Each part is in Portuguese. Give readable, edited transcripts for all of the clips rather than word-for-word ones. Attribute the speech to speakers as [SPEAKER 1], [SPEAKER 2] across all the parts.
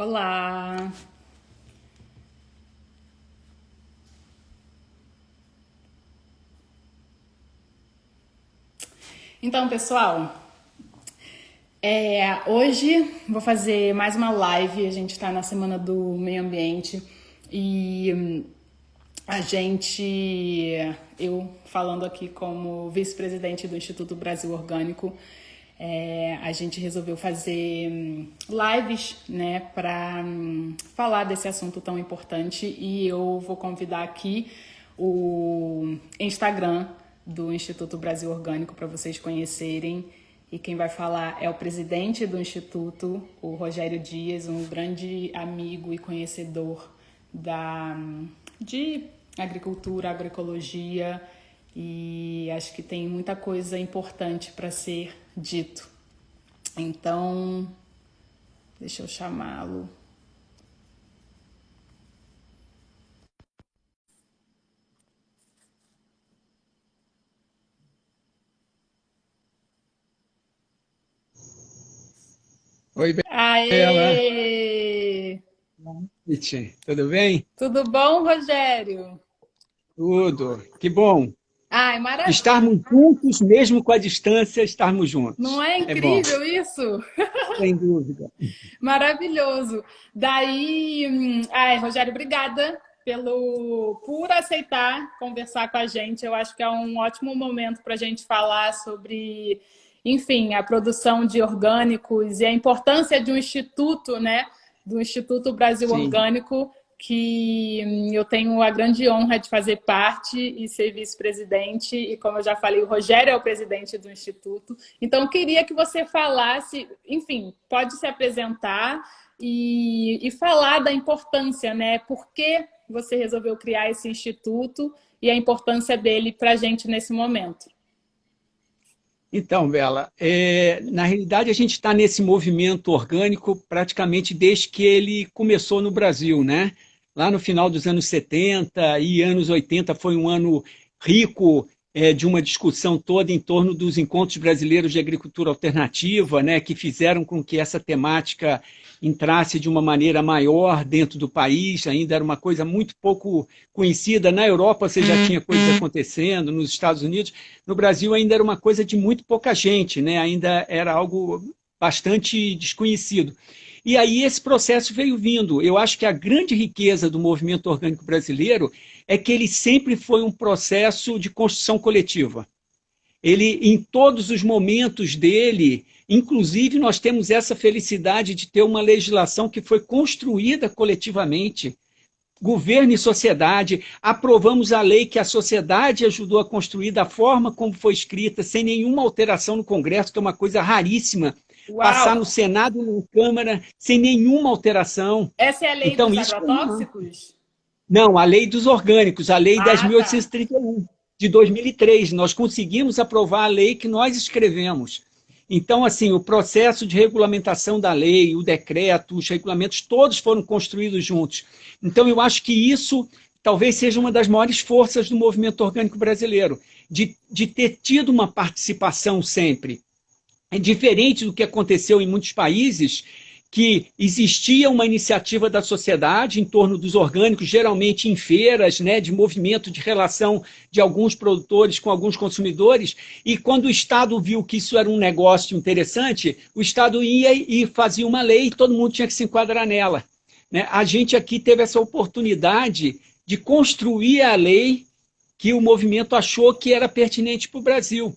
[SPEAKER 1] Olá! Então, pessoal, hoje vou fazer mais uma live. A gente está na Semana do Meio Ambiente e eu falando aqui como vice-presidente do Instituto Brasil Orgânico, a gente resolveu fazer lives, né, para falar desse assunto tão importante, e eu vou convidar aqui o Instagram do Instituto Brasil Orgânico para vocês conhecerem. E quem vai falar é o presidente do Instituto, o Rogério Dias, um grande amigo e conhecedor de agricultura, agroecologia, e acho que tem muita coisa importante para ser dito. Então, deixa eu chamá-lo.
[SPEAKER 2] Oi, Bela.
[SPEAKER 1] Aê!
[SPEAKER 2] Boa noite. Tudo bem?
[SPEAKER 1] Tudo bom, Rogério?
[SPEAKER 2] Tudo. Que bom.
[SPEAKER 1] Ai, maravilha!
[SPEAKER 2] Estarmos juntos, mesmo com a distância, estarmos
[SPEAKER 1] Não
[SPEAKER 2] juntos.
[SPEAKER 1] é
[SPEAKER 2] É bom,
[SPEAKER 1] incrível isso?
[SPEAKER 2] sem dúvida.
[SPEAKER 1] Maravilhoso. Daí, Rogério, obrigada por aceitar conversar com a gente. Eu acho que é um ótimo momento para a gente falar sobre, enfim, a produção de orgânicos e a importância de um instituto, né? Do Instituto Brasil
[SPEAKER 2] Sim.
[SPEAKER 1] Orgânico, que eu tenho a grande honra de fazer parte e ser vice-presidente. E como eu já falei, o Rogério é o presidente do Instituto. Então, eu queria que você falasse, enfim, pode se apresentar e falar da importância, né? Por que você resolveu criar esse instituto e a importância dele para a gente nesse momento?
[SPEAKER 2] Então, Bela, na realidade a gente está nesse movimento orgânico praticamente desde que ele começou no Brasil, né? Lá no final dos anos 70 e anos 80 foi um ano rico, de uma discussão toda em torno dos encontros brasileiros de agricultura alternativa, né, que fizeram com que essa temática entrasse de uma maneira maior dentro do país. Ainda era uma coisa muito pouco conhecida. Na Europa você já tinha coisas acontecendo, nos Estados Unidos. No Brasil ainda era uma coisa de muito pouca gente, né? Ainda era algo bastante desconhecido. E aí esse processo veio vindo. Eu acho que a grande riqueza do movimento orgânico brasileiro é que ele sempre foi um processo de construção coletiva. Ele, em todos os momentos dele, inclusive nós temos essa felicidade de ter uma legislação que foi construída coletivamente, governo e sociedade, aprovamos a lei que a sociedade ajudou a construir da forma como foi escrita, sem nenhuma alteração no Congresso, que é uma coisa raríssima,
[SPEAKER 1] Uau!
[SPEAKER 2] passar no Senado e na Câmara sem nenhuma alteração.
[SPEAKER 1] Essa é a lei
[SPEAKER 2] Então,
[SPEAKER 1] dos
[SPEAKER 2] isso foi uma...
[SPEAKER 1] agrotóxicos?
[SPEAKER 2] Não, a lei dos orgânicos, a lei
[SPEAKER 1] Ah, tá.
[SPEAKER 2] 10.831, de 2003. Nós conseguimos aprovar a lei que nós escrevemos. Então, assim, o processo de regulamentação da lei, o decreto, os regulamentos, todos foram construídos juntos. Então, eu acho que isso talvez seja uma das maiores forças do movimento orgânico brasileiro, de ter tido uma participação sempre. É diferente do que aconteceu em muitos países, que existia uma iniciativa da sociedade em torno dos orgânicos, geralmente em feiras, né, de movimento de relação de alguns produtores com alguns consumidores, e quando o Estado viu que isso era um negócio interessante, o Estado ia e fazia uma lei e todo mundo tinha que se enquadrar nela. Né? A gente aqui teve essa oportunidade de construir a lei que o movimento achou que era pertinente para o Brasil.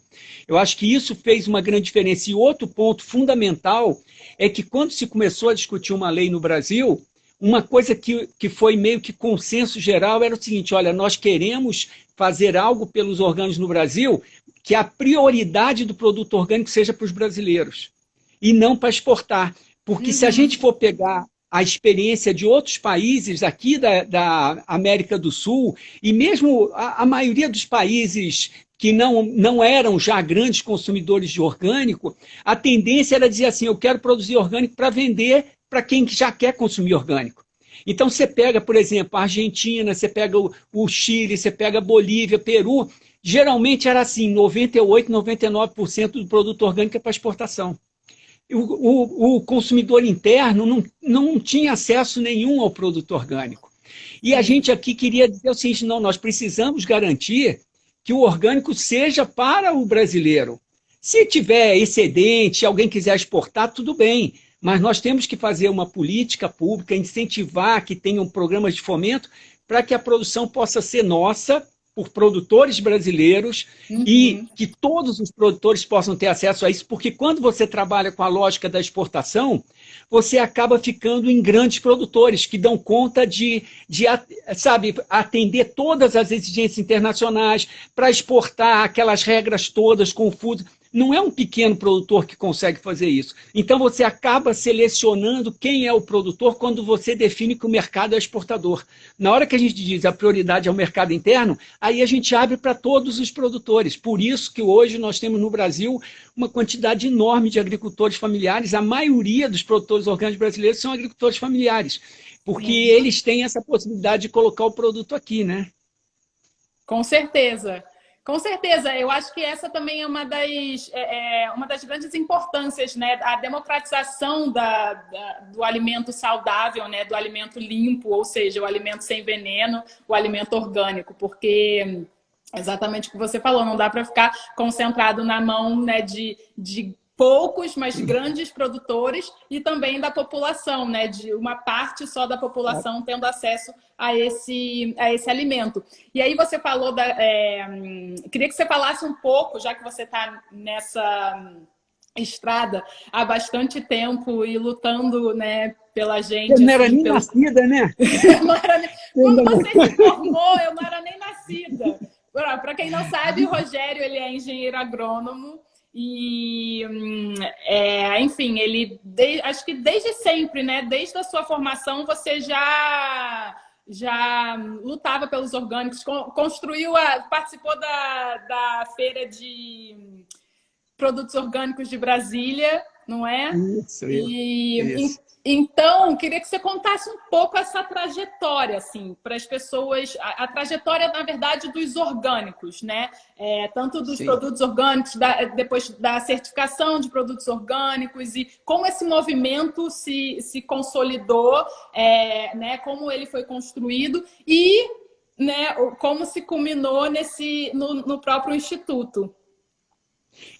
[SPEAKER 2] Eu acho que isso fez uma grande diferença. E outro ponto fundamental é que quando se começou a discutir uma lei no Brasil, uma coisa que foi meio que consenso geral era o seguinte: olha, nós queremos fazer algo pelos orgânicos no Brasil, que a prioridade do produto orgânico seja para os brasileiros e não para exportar. Porque se a gente
[SPEAKER 1] Uhum.
[SPEAKER 2] for pegar a experiência de outros países aqui da América do Sul, e mesmo a maioria dos países que não eram já grandes consumidores de orgânico, a tendência era dizer assim: eu quero produzir orgânico para vender para quem já quer consumir orgânico. Então você pega, por exemplo, a Argentina, você pega o Chile, você pega a Bolívia, Peru, geralmente era assim: 98, 99% do produto orgânico é para exportação. o consumidor interno não tinha acesso nenhum ao produto orgânico. E a gente aqui queria dizer o seguinte, não, nós precisamos garantir que o orgânico seja para o brasileiro. Se tiver excedente, alguém quiser exportar, tudo bem, mas nós temos que fazer uma política pública, incentivar que tenham programas de fomento para que a produção possa ser nossa, por produtores brasileiros, e que todos os produtores possam ter acesso a isso, porque quando você trabalha com a lógica da exportação, você acaba ficando em grandes produtores que dão conta de sabe, atender todas as exigências internacionais para exportar aquelas regras todas confusas. Não é um pequeno produtor que consegue fazer isso. Então, você acaba selecionando quem é o produtor quando você define que o mercado é exportador. Na hora que a gente diz a prioridade é o mercado interno, aí a gente abre para todos os produtores. Por isso que hoje nós temos no Brasil uma quantidade enorme de agricultores familiares. A maioria dos produtores orgânicos brasileiros são agricultores familiares, porque eles têm essa possibilidade de colocar o produto aqui, né?
[SPEAKER 1] Com certeza. Com certeza, eu acho que essa também é uma das grandes importâncias, né? A democratização do alimento saudável, né? Do alimento limpo, ou seja, o alimento sem veneno, o alimento orgânico, porque exatamente o que você falou, não dá para ficar concentrado na mão, né, de poucos, mas grandes produtores e também da população, né? De uma parte só da população tendo acesso a esse alimento. E aí você falou queria que você falasse um pouco, já que você está nessa estrada há bastante tempo e lutando, né, pela gente.
[SPEAKER 2] Eu não era nem nascida, né?
[SPEAKER 1] Quando você se formou, eu não era nem nascida. Para quem não sabe, o Rogério, ele é engenheiro agrônomo. E, enfim, ele acho que desde sempre, né? Desde a sua formação, você já lutava pelos orgânicos, participou da feira de produtos orgânicos de Brasília, não é? Isso. Então, queria que você contasse um pouco essa trajetória, assim, para as pessoas, a trajetória, na verdade, dos orgânicos, né? Tanto dos produtos orgânicos, depois da certificação de produtos orgânicos e como esse movimento se consolidou, né? Como ele foi construído e, né, como se culminou no próprio Instituto.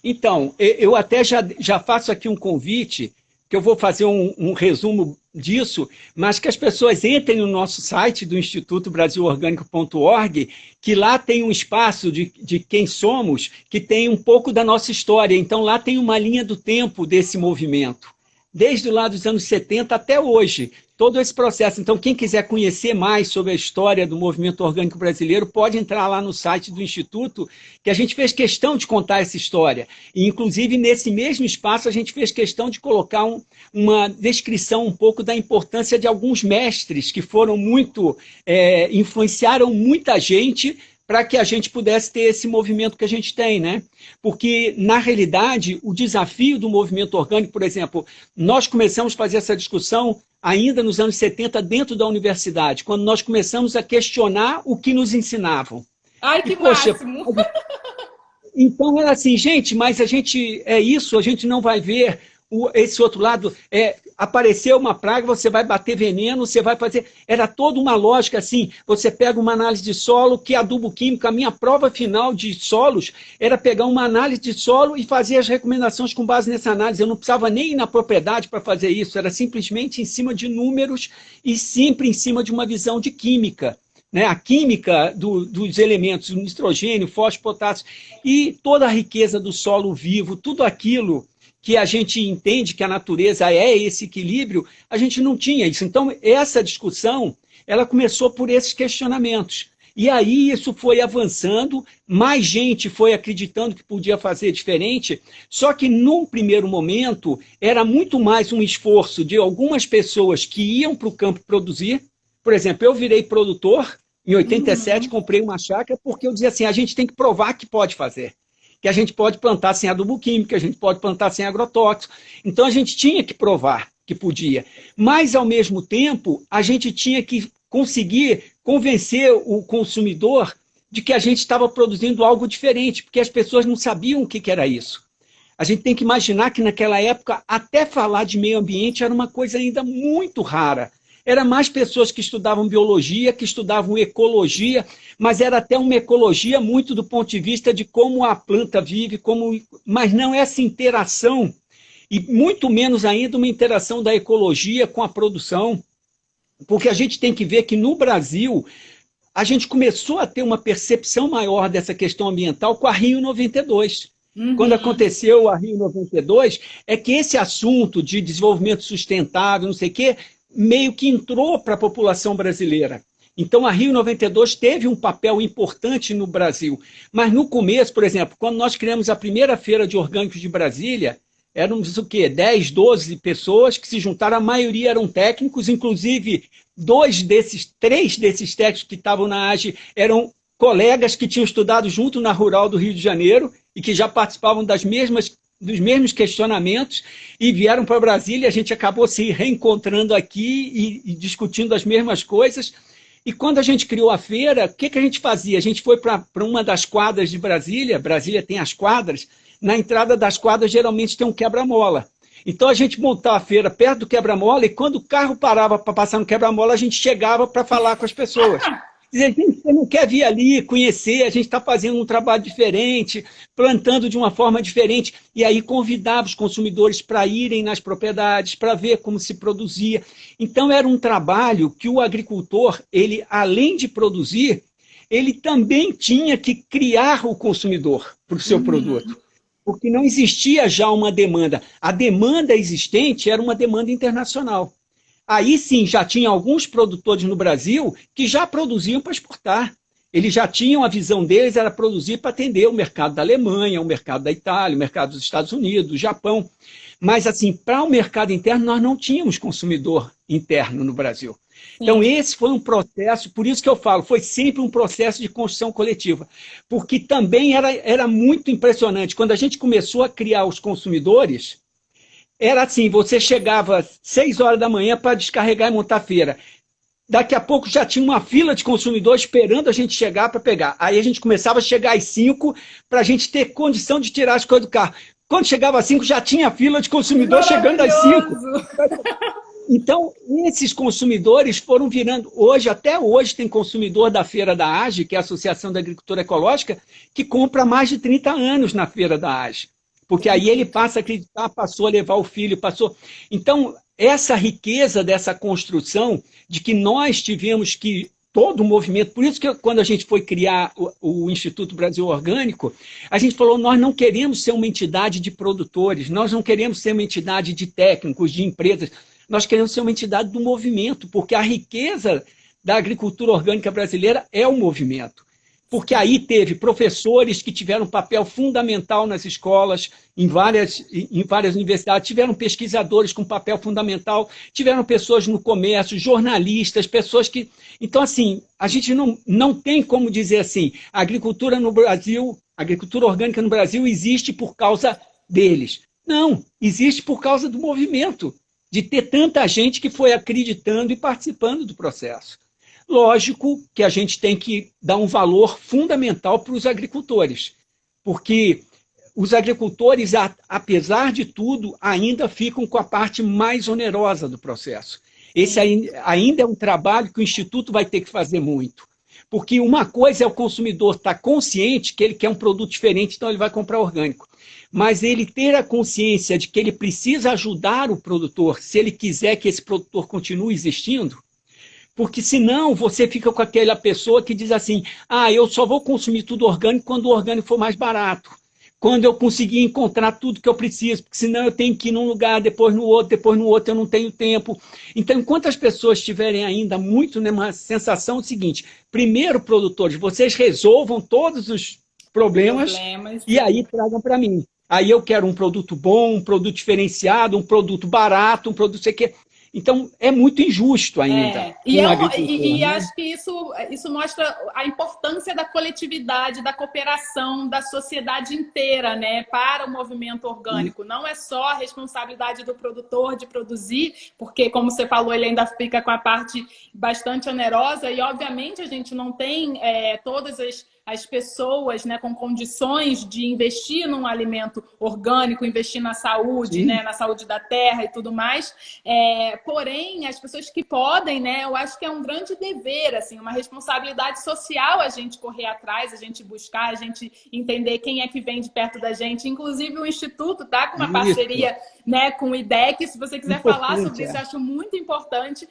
[SPEAKER 2] Então, eu até já faço aqui um convite, que eu vou fazer um resumo disso, mas que as pessoas entrem no nosso site do Instituto Brasilorgânico.org, que lá tem um espaço de quem somos, que tem um pouco da nossa história. Então, lá tem uma linha do tempo desse movimento, desde lá dos anos 70 até hoje, todo esse processo. Então, quem quiser conhecer mais sobre a história do movimento orgânico brasileiro, pode entrar lá no site do Instituto, que a gente fez questão de contar essa história. E, inclusive, nesse mesmo espaço, a gente fez questão de colocar uma descrição um pouco da importância de alguns mestres que foram influenciaram muita gente para que a gente pudesse ter esse movimento que a gente tem, né? Porque, na realidade, o desafio do movimento orgânico, por exemplo, nós começamos a fazer essa discussão ainda nos anos 70 dentro da universidade, quando nós começamos a questionar o que nos ensinavam.
[SPEAKER 1] Ai, que máximo!
[SPEAKER 2] Então, era assim, gente, mas a gente não vai ver esse outro lado. Apareceu uma praga, você vai bater veneno, você vai fazer... Era toda uma lógica assim, você pega uma análise de solo, que adubo químico, a minha prova final de solos era pegar uma análise de solo e fazer as recomendações com base nessa análise. Eu não precisava nem ir na propriedade para fazer isso, era simplesmente em cima de números e sempre em cima de uma visão de química. Né? A química dos elementos, o nitrogênio, fósforo, potássio, e toda a riqueza do solo vivo, tudo aquilo que a gente entende que a natureza é esse equilíbrio, a gente não tinha isso. Então, essa discussão, ela começou por esses questionamentos. E aí isso foi avançando, mais gente foi acreditando que podia fazer diferente, só que num primeiro momento era muito mais um esforço de algumas pessoas que iam para o campo produzir. Por exemplo, eu virei produtor, em 87 comprei uma chácara, porque eu dizia assim, a gente tem que provar que pode fazer. Que a gente pode plantar sem adubo químico, que a gente pode plantar sem agrotóxico. Então, a gente tinha que provar que podia. Mas, ao mesmo tempo, a gente tinha que conseguir convencer o consumidor de que a gente estava produzindo algo diferente, porque as pessoas não sabiam o que era isso. A gente tem que imaginar que naquela época, até falar de meio ambiente era uma coisa ainda muito rara. Era mais pessoas que estudavam biologia, que estudavam ecologia, mas era até uma ecologia muito do ponto de vista de como a planta vive, mas não essa interação, e muito menos ainda uma interação da ecologia com a produção, porque a gente tem que ver que no Brasil a gente começou a ter uma percepção maior dessa questão ambiental com a Rio 92. Quando aconteceu a Rio 92, é que esse assunto de desenvolvimento sustentável, não sei o quê, meio que entrou para a população brasileira. Então, a Rio 92 teve um papel importante no Brasil. Mas no começo, por exemplo, quando nós criamos a primeira feira de orgânicos de Brasília, éramos o quê? 10, 12 pessoas que se juntaram, a maioria eram técnicos, inclusive três desses técnicos que estavam na AGE eram colegas que tinham estudado junto na Rural do Rio de Janeiro e que já participavam dos mesmos questionamentos e vieram para Brasília. A gente acabou se reencontrando aqui e discutindo as mesmas coisas. E quando a gente criou a feira, o que a gente fazia? A gente foi para uma das quadras de Brasília. Brasília tem as quadras. Na entrada das quadras, geralmente, tem um quebra-mola. Então, a gente montava a feira perto do quebra-mola e quando o carro parava para passar no quebra-mola, a gente chegava para falar com as pessoas. Dizer, gente, você não quer vir ali conhecer, a gente está fazendo um trabalho diferente, plantando de uma forma diferente. E aí convidava os consumidores para irem nas propriedades, para ver como se produzia. Então, era um trabalho que o agricultor, ele, além de produzir, ele também tinha que criar o consumidor para o seu produto. Porque não existia já uma demanda. A demanda existente era uma demanda internacional. Aí sim, já tinha alguns produtores no Brasil que já produziam para exportar. Eles já tinham, a visão deles era produzir para atender o mercado da Alemanha, o mercado da Itália, o mercado dos Estados Unidos, do Japão. Mas, assim, para o mercado interno, nós não tínhamos consumidor interno no Brasil. Então, esse foi um processo, por isso que eu falo, foi sempre um processo de construção coletiva. Porque também era muito impressionante. Quando a gente começou a criar os consumidores, era assim, você chegava às 6 horas da manhã para descarregar e montar a feira. Daqui a pouco já tinha uma fila de consumidores esperando a gente chegar para pegar. Aí a gente começava a chegar às 5 para a gente ter condição de tirar as coisas do carro. Quando chegava às 5 já tinha fila de consumidores chegando às 5. Então, esses consumidores foram virando... Até hoje, tem consumidor da Feira da AGE, que é a Associação da Agricultura Ecológica, que compra há mais de 30 anos na Feira da AGE. Porque aí ele passa a acreditar, passou a levar o filho, passou... Então, essa riqueza dessa construção de que nós tivemos que... Todo o movimento... Por isso que quando a gente foi criar o Instituto Brasil Orgânico, a gente falou, nós não queremos ser uma entidade de produtores, nós não queremos ser uma entidade de técnicos, de empresas... Nós queremos ser uma entidade do movimento, porque a riqueza da agricultura orgânica brasileira é o movimento. Porque aí teve professores que tiveram um papel fundamental nas escolas, em várias universidades, tiveram pesquisadores com papel fundamental, tiveram pessoas no comércio, jornalistas, pessoas que... Então, assim, a gente não tem como dizer assim, a agricultura no Brasil, a agricultura orgânica no Brasil existe por causa deles. Não, existe por causa do movimento, de ter tanta gente que foi acreditando e participando do processo. Lógico que a gente tem que dar um valor fundamental para os agricultores, porque os agricultores, apesar de tudo, ainda ficam com a parte mais onerosa do processo. Esse ainda é um trabalho que o Instituto vai ter que fazer muito. Porque uma coisa é o consumidor estar consciente que ele quer um produto diferente, então ele vai comprar orgânico. Mas ele ter a consciência de que ele precisa ajudar o produtor, se ele quiser que esse produtor continue existindo, porque senão você fica com aquela pessoa que diz assim, eu só vou consumir tudo orgânico quando o orgânico for mais barato, quando eu conseguir encontrar tudo que eu preciso, porque senão eu tenho que ir num lugar, depois no outro eu não tenho tempo. Então, enquanto as pessoas estiverem ainda muito numa sensação seguinte, primeiro, produtores, vocês resolvam todos os problemas e aí tragam para mim. Aí eu quero um produto bom, um produto diferenciado, um produto barato, um produto sei que. Então, é muito injusto ainda.
[SPEAKER 1] E acho que isso mostra a importância da coletividade, da cooperação, da sociedade inteira, né, para o movimento orgânico. Não é só a responsabilidade do produtor de produzir, porque, como você falou, ele ainda fica com a parte bastante onerosa e, obviamente, a gente não tem todas as as pessoas, né, com condições de investir num alimento orgânico, investir na saúde, né, na saúde da terra e tudo mais. Porém, as pessoas que podem, né, eu acho que é um grande dever, assim, uma responsabilidade social a gente correr atrás, a gente buscar, a gente entender quem é que vem de perto da gente. Inclusive, o Instituto está com uma parceria, né, com o IDEC. Se você quiser falar sobre isso, eu acho muito importante.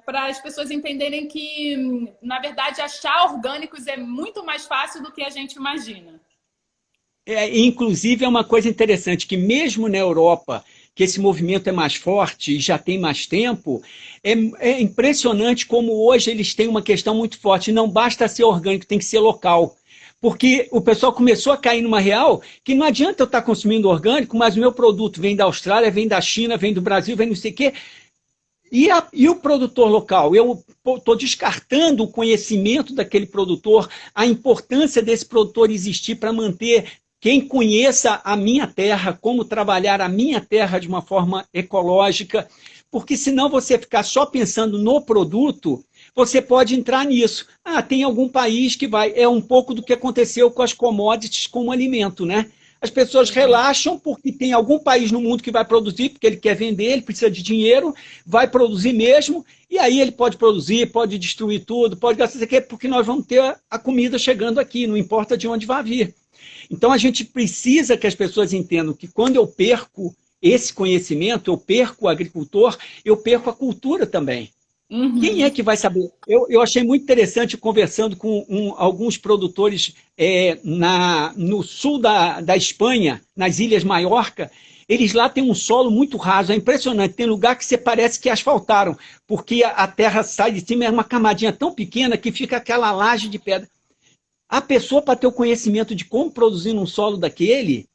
[SPEAKER 1] Para as pessoas entenderem que, na verdade, achar orgânicos é muito mais fácil do que a gente imagina.
[SPEAKER 2] Inclusive, é uma coisa interessante, que mesmo na Europa, que esse movimento é mais forte e já tem mais tempo, é impressionante como hoje eles têm uma questão muito forte. Não basta ser orgânico, tem que ser local. Porque o pessoal começou a cair numa real que não adianta eu estar consumindo orgânico, mas o meu produto vem da Austrália, vem da China, vem do Brasil, vem não sei o quê. E o produtor local? Eu estou descartando o conhecimento daquele produtor, a importância desse produtor existir para manter quem conheça a minha terra, como trabalhar a minha terra de uma forma ecológica, porque senão você ficar só pensando no produto, você pode entrar nisso. Tem algum país que vai... É um pouco do que aconteceu com as commodities como alimento, né? As pessoas relaxam porque tem algum país no mundo que vai produzir, porque ele quer vender, ele precisa de dinheiro, vai produzir mesmo, e aí ele pode produzir, pode destruir tudo, pode gastar isso aqui, porque nós vamos ter a comida chegando aqui, não importa de onde vai vir. Então a gente precisa que as pessoas entendam que quando eu perco esse conhecimento, eu perco o agricultor, eu perco a cultura também. Quem é que vai saber? Eu achei muito interessante conversando com alguns produtores no sul da Espanha, nas Ilhas Maiorca. Eles lá têm um solo muito raso, é impressionante. Tem lugar que você parece que asfaltaram, porque a terra sai de cima, é uma camadinha tão pequena que fica aquela laje de pedra. A pessoa, para ter o conhecimento de como produzir num solo daquele,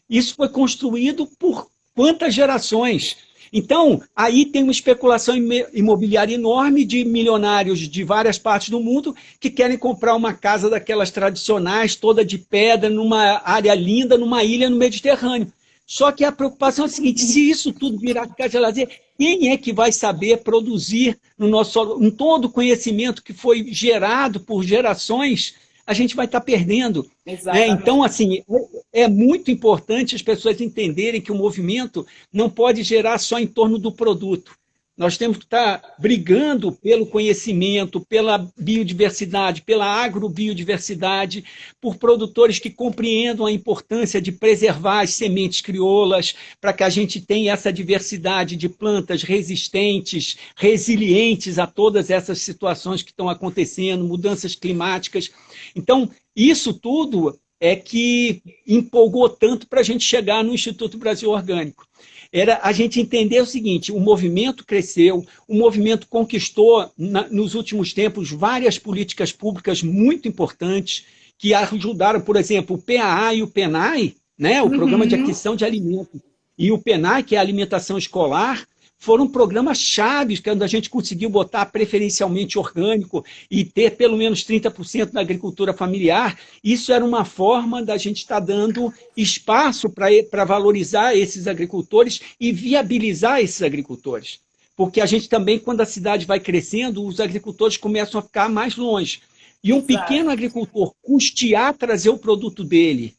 [SPEAKER 2] isso foi construído por quantas gerações? Então, aí tem uma especulação imobiliária enorme de milionários de várias partes do mundo que querem comprar uma casa daquelas tradicionais, toda de pedra, numa área linda, numa ilha no Mediterrâneo. Só que a preocupação é a seguinte: se isso tudo virar casa de lazer, quem é que vai saber produzir no nosso solo? Um todo o conhecimento que foi gerado por gerações, a gente vai estar perdendo. Então, assim, é muito importante as pessoas entenderem que o movimento não pode gerar só em torno do produto. Nós temos que estar brigando pelo conhecimento, pela biodiversidade, pela agrobiodiversidade, por produtores que compreendam a importância de preservar as sementes crioulas, para que a gente tenha essa diversidade de plantas resistentes, resilientes a todas essas situações que estão acontecendo, mudanças climáticas. Então, isso tudo é que empolgou tanto para a gente chegar no Instituto Brasil Orgânico. Era a gente entender o seguinte: o movimento cresceu, o movimento conquistou, nos últimos tempos, várias políticas públicas muito importantes, que ajudaram, por exemplo, o PAA e o PENAI, né, o Programa de Aquisição de Alimentos, e o PENAI, que é a alimentação escolar, foram programas chaves, quando a gente conseguiu botar preferencialmente orgânico e ter pelo menos 30% da agricultura familiar. Isso era uma forma da gente estar dando espaço para valorizar esses agricultores e viabilizar esses agricultores. Porque a gente também, quando a cidade vai crescendo, os agricultores começam a ficar mais longe. E um pequeno agricultor custear trazer o produto dele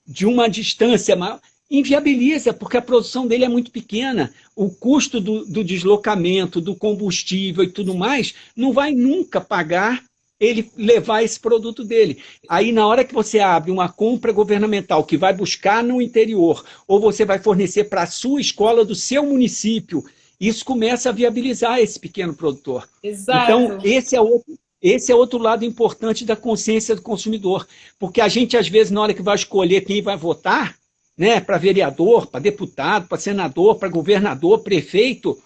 [SPEAKER 2] de uma distância maior, inviabiliza, porque a produção dele é muito pequena. O custo do deslocamento, do combustível e tudo mais, não vai nunca pagar ele levar esse produto dele. Aí, na hora que você abre uma compra governamental que vai buscar no interior, ou você vai fornecer para a sua escola do seu município, isso começa a viabilizar esse pequeno produtor.
[SPEAKER 1] Exato.
[SPEAKER 2] Então, esse é outro lado importante da consciência do consumidor, porque a gente, às vezes, na hora que vai escolher quem vai votar, né, para vereador, para deputado, para senador, para governador, prefeito,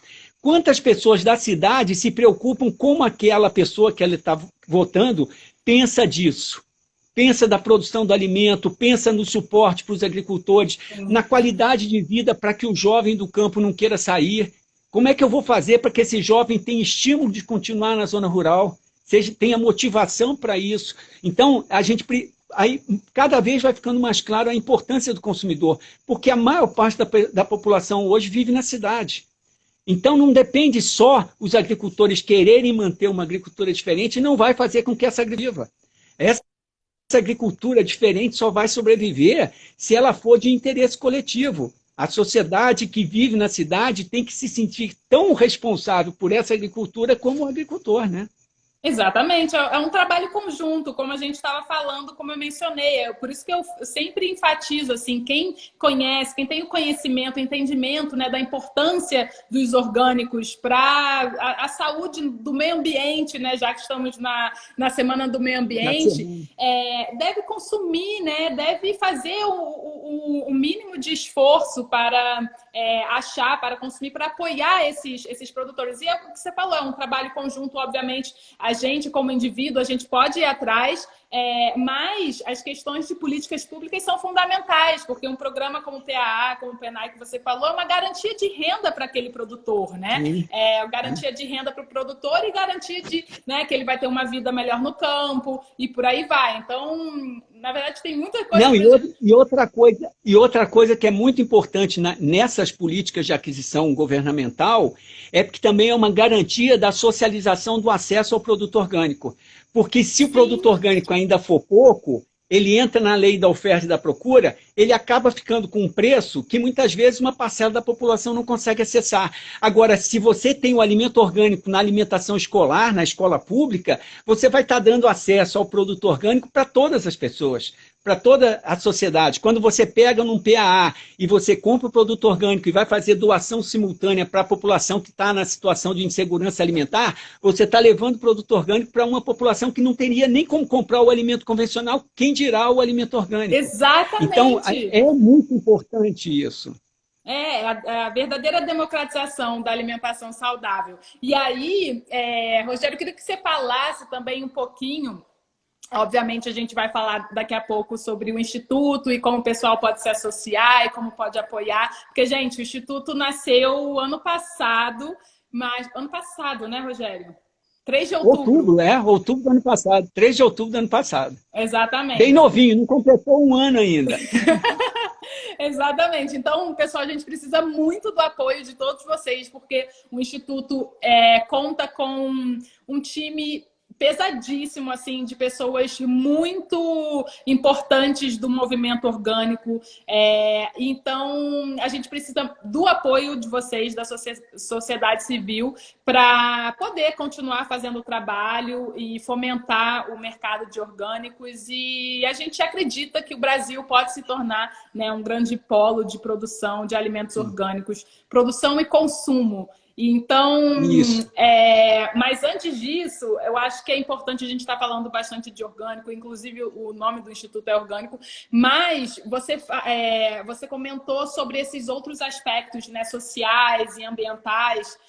[SPEAKER 2] quantas pessoas da cidade se preocupam como aquela pessoa que ela está votando pensa disso? Pensa da produção do alimento, pensa no suporte para os agricultores, na qualidade de vida para que o jovem do campo não queira sair. Como é que eu vou fazer para que esse jovem tenha estímulo de continuar na zona rural, tenha motivação para isso? Então, a gente... Aí, cada vez vai ficando mais claro a importância do consumidor, porque a maior parte da população hoje vive na cidade. Então, não depende só os agricultores quererem manter uma agricultura diferente, não vai fazer com que essa agricultura viva. Essa essa agricultura diferente só vai sobreviver se ela for de interesse coletivo. A sociedade que vive na cidade tem que se sentir tão responsável por essa agricultura como o agricultor, né?
[SPEAKER 1] Exatamente, é um trabalho conjunto, como a gente estava falando, como eu mencionei. É por isso que eu sempre enfatizo, assim, quem conhece, quem tem o conhecimento, o entendimento, né, da importância dos orgânicos para a saúde do meio ambiente, né, já que estamos na Semana do Meio Ambiente, deve consumir, né, deve fazer o mínimo de esforço para achar, para consumir, para apoiar esses produtores. E é o que você falou, é um trabalho conjunto, obviamente. A gente, como indivíduo, a gente pode ir atrás, mas as questões de políticas públicas são fundamentais, porque um programa como o PAA, como o PENAI, que você falou, é uma garantia de renda para aquele produtor, né? Garantia de renda para o produtor e garantia de, né, que ele vai ter uma vida melhor no campo e por aí vai. Então, na verdade, tem muita coisa...
[SPEAKER 2] Não, e outra coisa que é muito importante nessas políticas de aquisição governamental é que também é uma garantia da socialização do acesso ao produto orgânico. Porque se o produto orgânico ainda for pouco, ele entra na lei da oferta e da procura, ele acaba ficando com um preço que muitas vezes uma parcela da população não consegue acessar. Agora, se você tem o alimento orgânico na alimentação escolar, na escola pública, você vai estar dando acesso ao produto orgânico para todas as pessoas, para toda a sociedade. Quando você pega num PAA e você compra o produto orgânico e vai fazer doação simultânea para a população que está na situação de insegurança alimentar, você está levando o produto orgânico para uma população que não teria nem como comprar o alimento convencional, quem dirá o alimento orgânico.
[SPEAKER 1] Exatamente.
[SPEAKER 2] Então, é muito importante isso.
[SPEAKER 1] A verdadeira democratização da alimentação saudável. E aí, Rogério, eu queria que você falasse também um pouquinho. Obviamente, a gente vai falar daqui a pouco sobre o Instituto e como o pessoal pode se associar e como pode apoiar. Porque, gente, o Instituto nasceu ano passado, mas... Ano passado, né, Rogério? 3 de outubro.
[SPEAKER 2] Outubro do ano passado. 3 de outubro do ano passado.
[SPEAKER 1] Exatamente.
[SPEAKER 2] Bem novinho, não completou um ano ainda.
[SPEAKER 1] Exatamente. Então, pessoal, a gente precisa muito do apoio de todos vocês, porque o Instituto conta com um time pesadíssimo, assim, de pessoas muito importantes do movimento orgânico. Então, a gente precisa do apoio de vocês, da sociedade civil, para poder continuar fazendo o trabalho e fomentar o mercado de orgânicos. E a gente acredita que o Brasil pode se tornar, né, um grande polo de produção de alimentos orgânicos, produção e consumo. Então, mas antes disso, eu acho que é importante, a gente estar falando bastante de orgânico, inclusive o nome do Instituto é orgânico, mas você comentou sobre esses outros aspectos, né, sociais e ambientais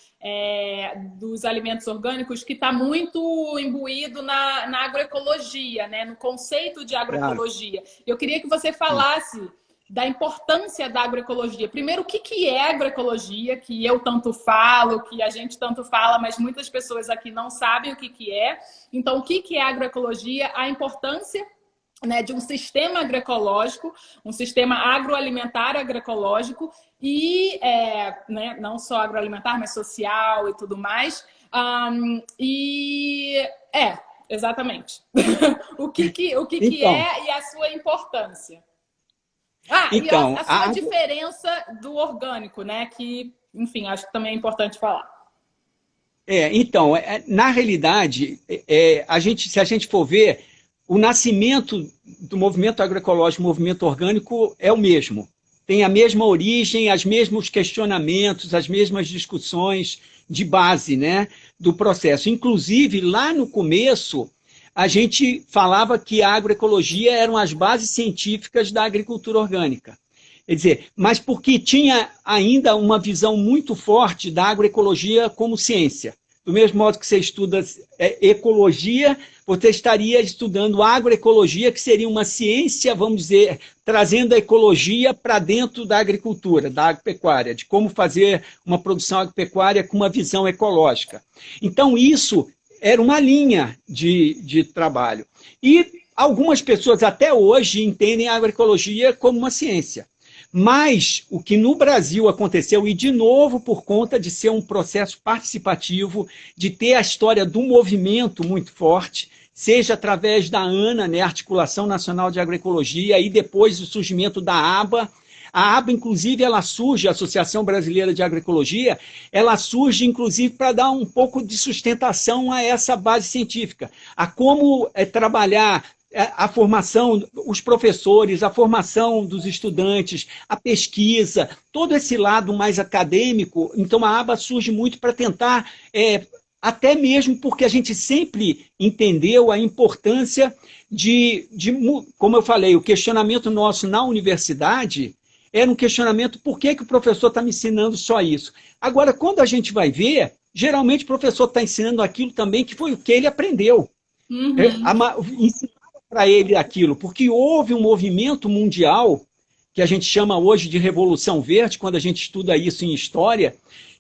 [SPEAKER 1] dos alimentos orgânicos, que está muito imbuído na agroecologia, né, no conceito de agroecologia. Eu queria que você falasse da importância da agroecologia. Primeiro, o que é agroecologia, que eu tanto falo, que a gente tanto fala, mas muitas pessoas aqui não sabem o que é. Então, o que é agroecologia? A importância, né, de um sistema agroecológico, um sistema agroalimentar agroecológico e, né, não só agroalimentar, mas social e tudo mais. Exatamente. O que é e a sua importância.
[SPEAKER 2] Então,
[SPEAKER 1] e a sua diferença do orgânico, né? Que, enfim, acho que também é importante falar.
[SPEAKER 2] Então, na realidade, se a gente for ver, o nascimento do movimento agroecológico, movimento orgânico, é o mesmo. Tem a mesma origem, os mesmos questionamentos, as mesmas discussões de base, né, do processo. Inclusive, lá no começo, a gente falava que a agroecologia eram as bases científicas da agricultura orgânica. Quer dizer, mas porque tinha ainda uma visão muito forte da agroecologia como ciência. Do mesmo modo que você estuda ecologia, você estaria estudando agroecologia, que seria uma ciência, vamos dizer, trazendo a ecologia para dentro da agricultura, da agropecuária, de como fazer uma produção agropecuária com uma visão ecológica. Então, isso era uma linha de trabalho. E algumas pessoas até hoje entendem a agroecologia como uma ciência. Mas o que no Brasil aconteceu, e de novo por conta de ser um processo participativo, de ter a história do movimento muito forte, seja através da ANA, né, Articulação Nacional de Agroecologia, e depois o surgimento da ABA. A ABA, inclusive, ela surge, a Associação Brasileira de Agroecologia, ela surge, inclusive, para dar um pouco de sustentação a essa base científica, a como trabalhar a formação, os professores, a formação dos estudantes, a pesquisa, todo esse lado mais acadêmico. Então, a ABA surge muito para tentar, até mesmo porque a gente sempre entendeu a importância como eu falei, o questionamento nosso na universidade era um questionamento: por que o professor está me ensinando só isso? Agora, quando a gente vai ver, geralmente o professor está ensinando aquilo também que foi o que ele aprendeu. Ensinava para ele aquilo, porque houve um movimento mundial, que a gente chama hoje de Revolução Verde, quando a gente estuda isso em história,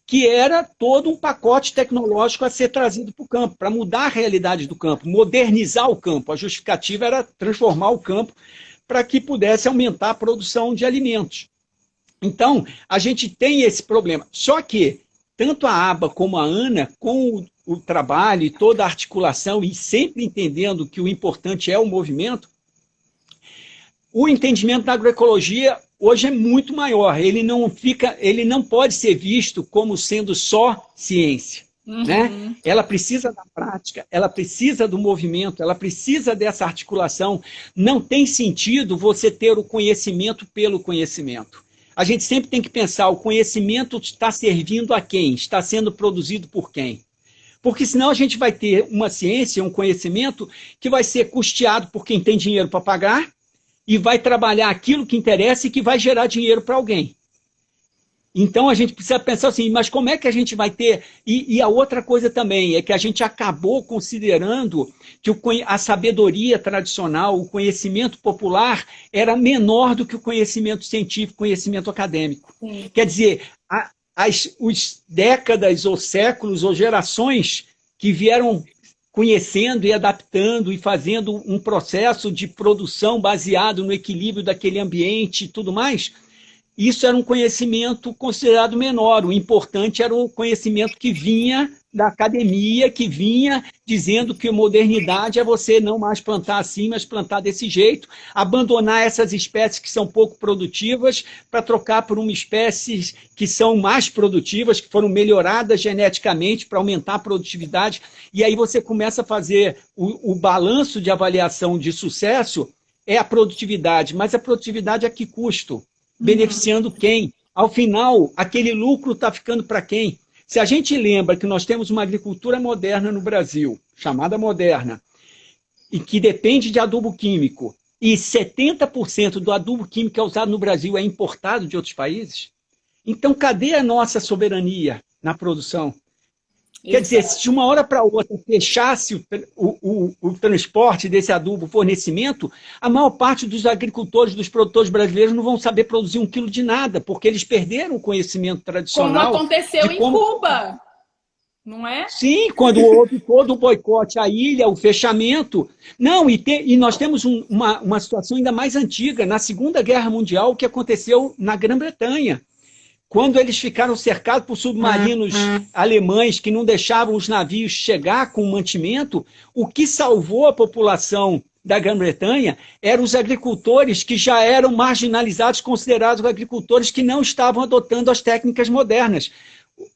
[SPEAKER 2] que era todo um pacote tecnológico a ser trazido para o campo, para mudar a realidade do campo, modernizar o campo. A justificativa era transformar o campo para que pudesse aumentar a produção de alimentos. Então, a gente tem esse problema. Só que, tanto a ABA como a ANA, com o trabalho e toda a articulação, e sempre entendendo que o importante é o movimento, o entendimento da agroecologia hoje é muito maior. Ele não pode ser visto como sendo só ciência. Né? Ela precisa da prática, ela precisa do movimento, ela precisa dessa articulação. Não tem sentido você ter o conhecimento pelo conhecimento. A gente sempre tem que pensar: o conhecimento está servindo a quem? Está sendo produzido por quem? Porque senão a gente vai ter uma ciência, um conhecimento que vai ser custeado por quem tem dinheiro para pagar e vai trabalhar aquilo que interessa e que vai gerar dinheiro para alguém. Então a gente precisa pensar assim: mas como é que a gente vai ter... E a outra coisa também é que a gente acabou considerando que a sabedoria tradicional, o conhecimento popular, era menor do que o conhecimento científico, conhecimento acadêmico. Sim. Quer dizer, os décadas ou séculos ou gerações que vieram conhecendo e adaptando e fazendo um processo de produção baseado no equilíbrio daquele ambiente e tudo mais, isso era um conhecimento considerado menor. O importante era o conhecimento que vinha da academia, que vinha dizendo que a modernidade é você não mais plantar assim, mas plantar desse jeito, abandonar essas espécies que são pouco produtivas para trocar por uma espécie que são mais produtivas, que foram melhoradas geneticamente para aumentar a produtividade. E aí você começa a fazer o balanço de avaliação de sucesso, é a produtividade, mas a produtividade a que custo? Beneficiando quem? Ao final, aquele lucro está ficando para quem? Se a gente lembra que nós temos uma agricultura moderna no Brasil, chamada moderna, e que depende de adubo químico, e 70% do adubo químico que é usado no Brasil é importado de outros países, então cadê a nossa soberania na produção? Quer dizer, se de uma hora para outra fechasse o transporte desse adubo, o fornecimento, a maior parte dos agricultores, dos produtores brasileiros não vão saber produzir 1 quilo de nada, porque eles perderam o conhecimento tradicional.
[SPEAKER 1] Como aconteceu em Cuba, não é?
[SPEAKER 2] Sim, quando houve todo o boicote à ilha, o fechamento. Não, e nós temos uma situação ainda mais antiga, na Segunda Guerra Mundial, o que aconteceu na Grã-Bretanha. Quando eles ficaram cercados por submarinos alemães que não deixavam os navios chegar com mantimento, o que salvou a população da Grã-Bretanha eram os agricultores que já eram marginalizados, considerados agricultores que não estavam adotando as técnicas modernas.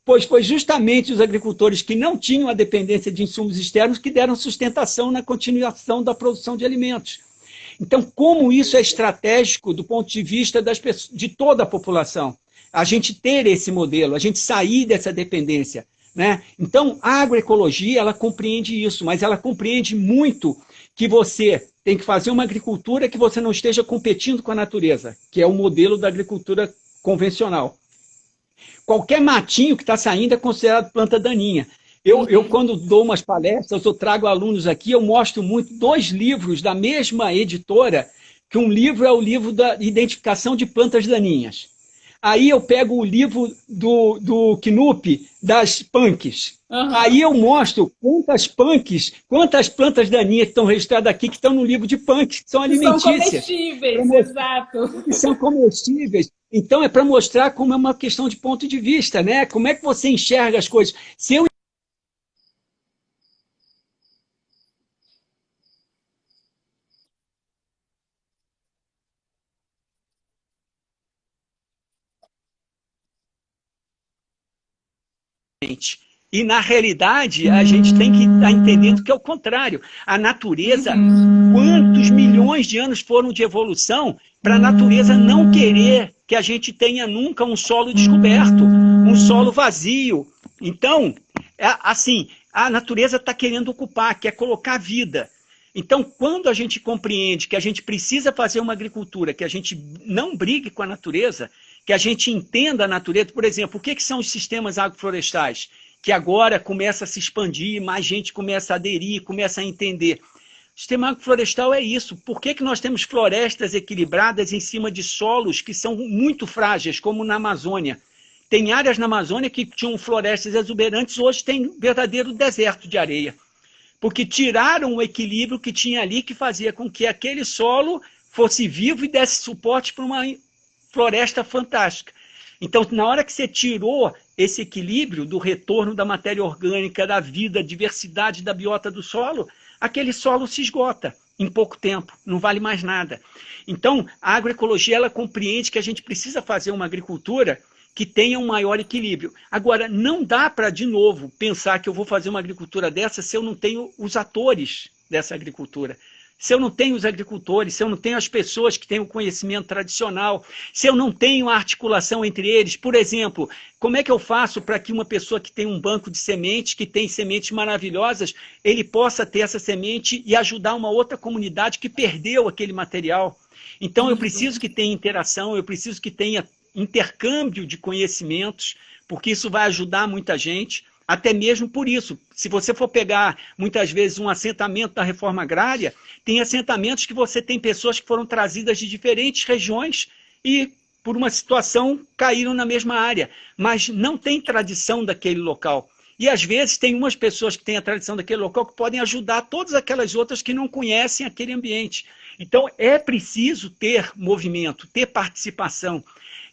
[SPEAKER 2] Pois foi justamente os agricultores que não tinham a dependência de insumos externos que deram sustentação na continuação da produção de alimentos. Então, como isso é estratégico do ponto de vista de toda a população? A gente ter esse modelo, a gente sair dessa dependência, né? Então, a agroecologia, ela compreende isso, mas ela compreende muito que você tem que fazer uma agricultura que você não esteja competindo com a natureza, que é o modelo da agricultura convencional. Qualquer matinho que está saindo é considerado planta daninha. Eu, quando dou umas palestras, eu trago alunos aqui, eu mostro muito 2 livros da mesma editora, que um livro é o livro da identificação de plantas daninhas. Aí eu pego o livro do Knupp, das punks. Aí eu mostro quantas plantas daninhas que estão registradas aqui, que estão no livro de punks, que são alimentícias. São
[SPEAKER 1] comestíveis, exato.
[SPEAKER 2] Que são comestíveis. Então é para mostrar como é uma questão de ponto de vista, né? Como é que você enxerga as coisas. Se eu E, na realidade, a gente tem que estar entendendo que é o contrário. A natureza, quantos milhões de anos foram de evolução para a natureza não querer que a gente tenha nunca um solo descoberto, um solo vazio. Então, assim, a natureza está querendo ocupar, quer colocar vida. Então, quando a gente compreende que a gente precisa fazer uma agricultura, que a gente não brigue com a natureza, que a gente entenda a natureza, por exemplo, o que são os sistemas agroflorestais? Que agora começa a se expandir, mais gente começa a aderir, começa a entender. O sistema agroflorestal é isso. Por que nós temos florestas equilibradas em cima de solos que são muito frágeis, como na Amazônia? Tem áreas na Amazônia que tinham florestas exuberantes, hoje tem um verdadeiro deserto de areia. Porque tiraram o equilíbrio que tinha ali, que fazia com que aquele solo fosse vivo e desse suporte para uma floresta fantástica. Então, na hora que você tirou esse equilíbrio do retorno da matéria orgânica, da vida, diversidade da biota do solo, aquele solo se esgota em pouco tempo, não vale mais nada. Então, a agroecologia ela compreende que a gente precisa fazer uma agricultura que tenha um maior equilíbrio. Agora, não dá para, de novo, pensar que eu vou fazer uma agricultura dessa se eu não tenho os atores dessa agricultura. Se eu não tenho os agricultores, se eu não tenho as pessoas que têm o conhecimento tradicional, se eu não tenho a articulação entre eles, por exemplo, como é que eu faço para que uma pessoa que tem um banco de sementes, que tem sementes maravilhosas, ele possa ter essa semente e ajudar uma outra comunidade que perdeu aquele material? Então eu preciso que tenha interação, eu preciso que tenha intercâmbio de conhecimentos, porque isso vai ajudar muita gente. Até mesmo por isso, se você for pegar muitas vezes um assentamento da reforma agrária, tem assentamentos que você tem pessoas que foram trazidas de diferentes regiões e, por uma situação, caíram na mesma área, mas não tem tradição daquele local. E, às vezes, tem umas pessoas que têm a tradição daquele local que podem ajudar todas aquelas outras que não conhecem aquele ambiente. Então, é preciso ter movimento, ter participação.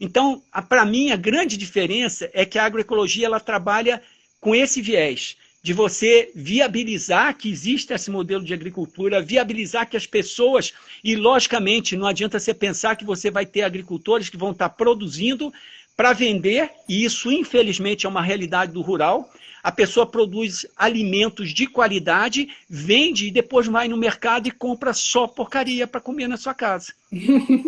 [SPEAKER 2] Então, para mim, a grande diferença é que a agroecologia ela trabalha com esse viés de você viabilizar que exista esse modelo de agricultura, viabilizar que as pessoas, e logicamente não adianta você pensar que você vai ter agricultores que vão estar produzindo para vender, e isso infelizmente é uma realidade do rural. A pessoa produz alimentos de qualidade, vende e depois vai no mercado e compra só porcaria para comer na sua casa.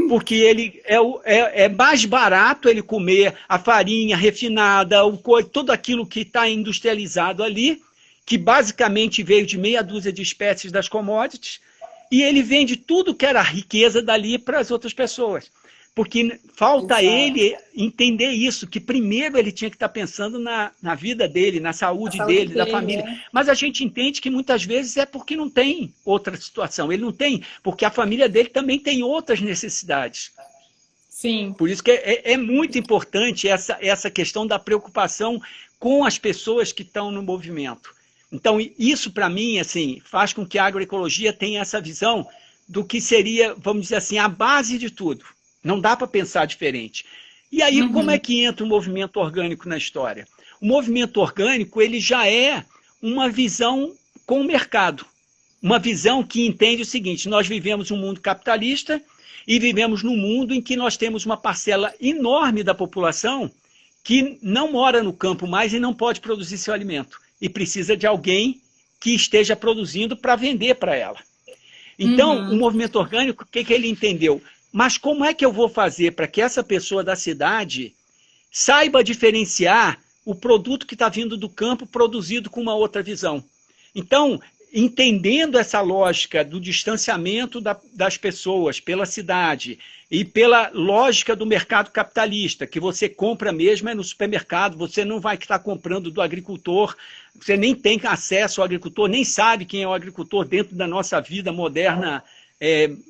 [SPEAKER 2] Porque ele é mais barato ele comer a farinha refinada, tudo aquilo que está industrializado ali, que basicamente veio de meia dúzia de espécies das commodities, e ele vende tudo que era riqueza dali para as outras pessoas. Porque falta a ele entender isso, que primeiro ele tinha que estar pensando na vida dele, na saúde dele, da família. Mas a gente entende que muitas vezes é porque não tem outra situação. Ele não tem, porque a família dele também tem outras necessidades.
[SPEAKER 1] Sim.
[SPEAKER 2] Por isso que é muito importante essa questão da preocupação com as pessoas que estão no movimento. Então, isso para mim assim, faz com que a agroecologia tenha essa visão do que seria, vamos dizer assim, a base de tudo. Não dá para pensar diferente. E aí, como é que entra o movimento orgânico na história? O movimento orgânico ele já é uma visão com o mercado. Uma visão que entende o seguinte, nós vivemos um mundo capitalista e vivemos num mundo em que nós temos uma parcela enorme da população que não mora no campo mais e não pode produzir seu alimento. E precisa de alguém que esteja produzindo para vender para ela. Então, o movimento orgânico, o que ele entendeu? Mas como é que eu vou fazer para que essa pessoa da cidade saiba diferenciar o produto que está vindo do campo produzido com uma outra visão? Então, entendendo essa lógica do distanciamento das pessoas pela cidade e pela lógica do mercado capitalista, que você compra mesmo é no supermercado, você não vai estar comprando do agricultor, você nem tem acesso ao agricultor, nem sabe quem é o agricultor dentro da nossa vida moderna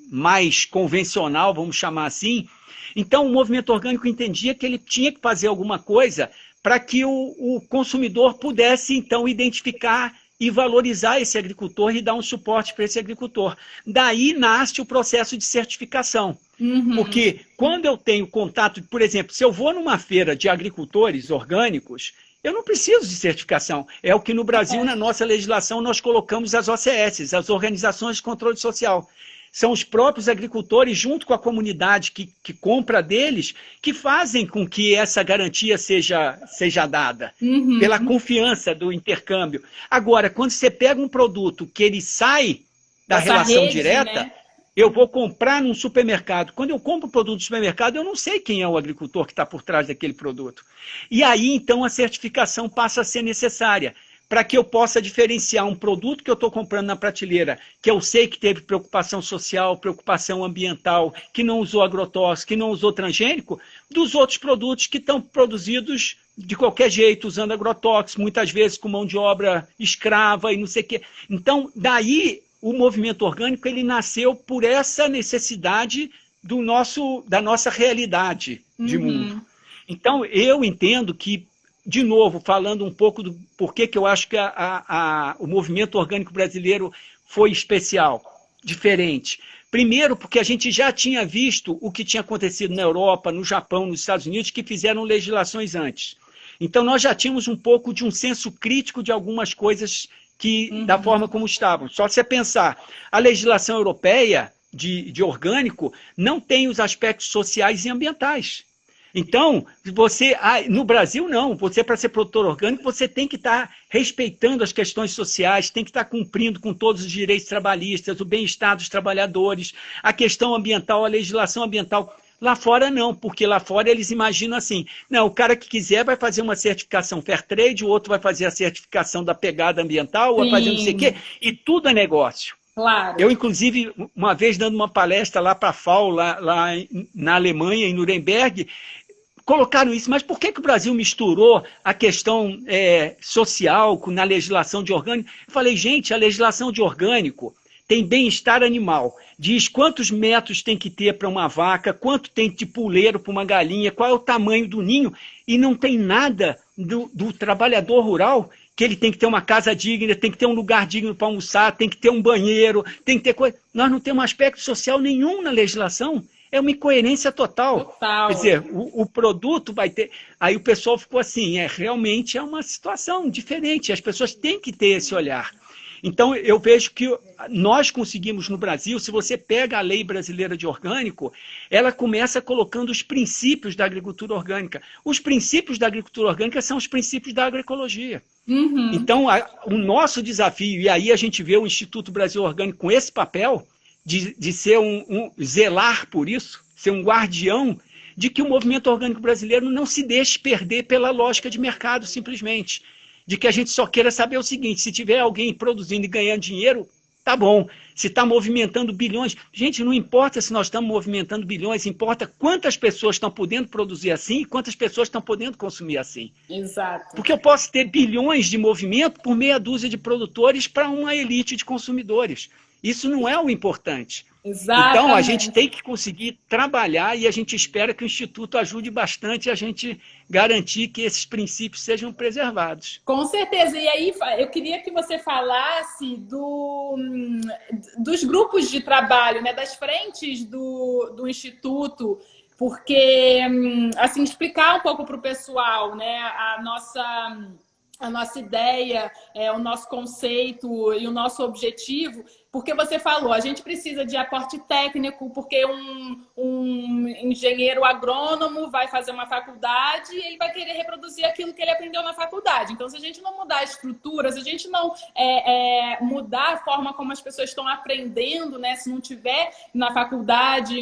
[SPEAKER 2] mais convencional, vamos chamar assim. Então, o movimento orgânico entendia que ele tinha que fazer alguma coisa para que o consumidor pudesse, então, identificar e valorizar esse agricultor e dar um suporte para esse agricultor. Daí nasce o processo de certificação. Porque quando eu tenho contato, por exemplo, se eu vou numa feira de agricultores orgânicos, eu não preciso de certificação. É o que no Brasil, na nossa legislação, nós colocamos as OCS, as Organizações de Controle Social. São os próprios agricultores, junto com a comunidade que compra deles, que fazem com que essa garantia seja dada, pela confiança do intercâmbio. Agora, quando você pega um produto que ele sai da relação direta, né? Eu vou comprar num supermercado. Quando eu compro um produto no supermercado, eu não sei quem é o agricultor que está por trás daquele produto. E aí, então, a certificação passa a ser necessária, para que eu possa diferenciar um produto que eu estou comprando na prateleira, que eu sei que teve preocupação social, preocupação ambiental, que não usou agrotóxico, que não usou transgênico, dos outros produtos que estão produzidos de qualquer jeito, usando agrotóxico, muitas vezes com mão de obra escrava e não sei o quê. Então, daí, o movimento orgânico ele nasceu por essa necessidade da nossa realidade de mundo. Então, eu entendo que, de novo, falando um pouco do porquê que eu acho que o movimento orgânico brasileiro foi especial, diferente. Primeiro, porque a gente já tinha visto o que tinha acontecido na Europa, no Japão, nos Estados Unidos, que fizeram legislações antes. Então, nós já tínhamos um pouco de um senso crítico de algumas coisas da forma como estavam. Só você pensar, a legislação europeia de orgânico não tem os aspectos sociais e ambientais. Então, no Brasil não, você para ser produtor orgânico, você tem que estar respeitando as questões sociais, tem que estar cumprindo com todos os direitos trabalhistas, o bem-estar dos trabalhadores, a questão ambiental, a legislação ambiental. Lá fora não, porque lá fora eles imaginam assim, não, o cara que quiser vai fazer uma certificação Fair Trade, o outro vai fazer a certificação da pegada ambiental, vai fazer não sei o quê, e tudo é negócio.
[SPEAKER 1] Claro.
[SPEAKER 2] Eu, inclusive, uma vez dando uma palestra lá para a FAO, lá na Alemanha, em Nuremberg, colocaram isso, mas por que o Brasil misturou a questão social na legislação de orgânico? Eu falei, gente, a legislação de orgânico tem bem-estar animal, diz quantos metros tem que ter para uma vaca, quanto tem de puleiro para uma galinha, qual é o tamanho do ninho, e não tem nada do trabalhador rural, que ele tem que ter uma casa digna, tem que ter um lugar digno para almoçar, tem que ter um banheiro, tem que ter coisa. Nós não temos aspecto social nenhum na legislação. É uma incoerência total. Quer dizer, o produto vai ter... Aí o pessoal ficou assim, realmente é uma situação diferente, as pessoas têm que ter esse olhar. Então, eu vejo que nós conseguimos no Brasil, se você pega a lei brasileira de orgânico, ela começa colocando os princípios da agricultura orgânica. Os princípios da agricultura orgânica são os princípios da agroecologia. Então, o nosso desafio, e aí a gente vê o Instituto Brasil Orgânico com esse papel, de ser zelar por isso, ser um guardião de que o movimento orgânico brasileiro não se deixe perder pela lógica de mercado, simplesmente. De que a gente só queira saber o seguinte, se tiver alguém produzindo e ganhando dinheiro, tá bom. Se está movimentando bilhões... Gente, não importa se nós estamos movimentando bilhões, importa quantas pessoas estão podendo produzir assim e quantas pessoas estão podendo consumir assim.
[SPEAKER 1] Exato.
[SPEAKER 2] Porque eu posso ter bilhões de movimento por meia dúzia de produtores para uma elite de consumidores. Isso não é o importante.
[SPEAKER 1] Exatamente.
[SPEAKER 2] Então, a gente tem que conseguir trabalhar e a gente espera que o Instituto ajude bastante a gente garantir que esses princípios sejam preservados.
[SPEAKER 1] Com certeza. E aí, eu queria que você falasse dos grupos de trabalho, né, das frentes do Instituto, porque, assim, explicar um pouco para o pessoal, né, a nossa ideia, o nosso conceito e o nosso objetivo, porque você falou, a gente precisa de aporte técnico, porque um engenheiro agrônomo vai fazer uma faculdade e ele vai querer reproduzir aquilo que ele aprendeu na faculdade. Então, se a gente não mudar a estrutura, se a gente não mudar a forma como as pessoas estão aprendendo, né? Se não tiver na faculdade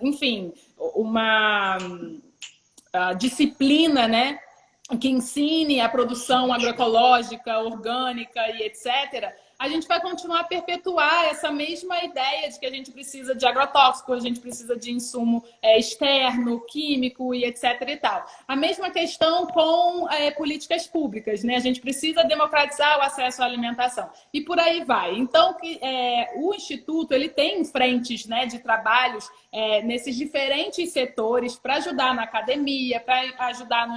[SPEAKER 1] enfim, uma disciplina, né, que ensine a produção agroecológica, orgânica e etc., a gente vai continuar a perpetuar essa mesma ideia de que a gente precisa de agrotóxico, a gente precisa de insumo externo, químico e etc. e tal. A mesma questão com políticas públicas, né? A gente precisa democratizar o acesso à alimentação. E por aí vai. Então, o Instituto ele tem frentes, né, de trabalhos nesses diferentes setores para ajudar na academia, para ajudar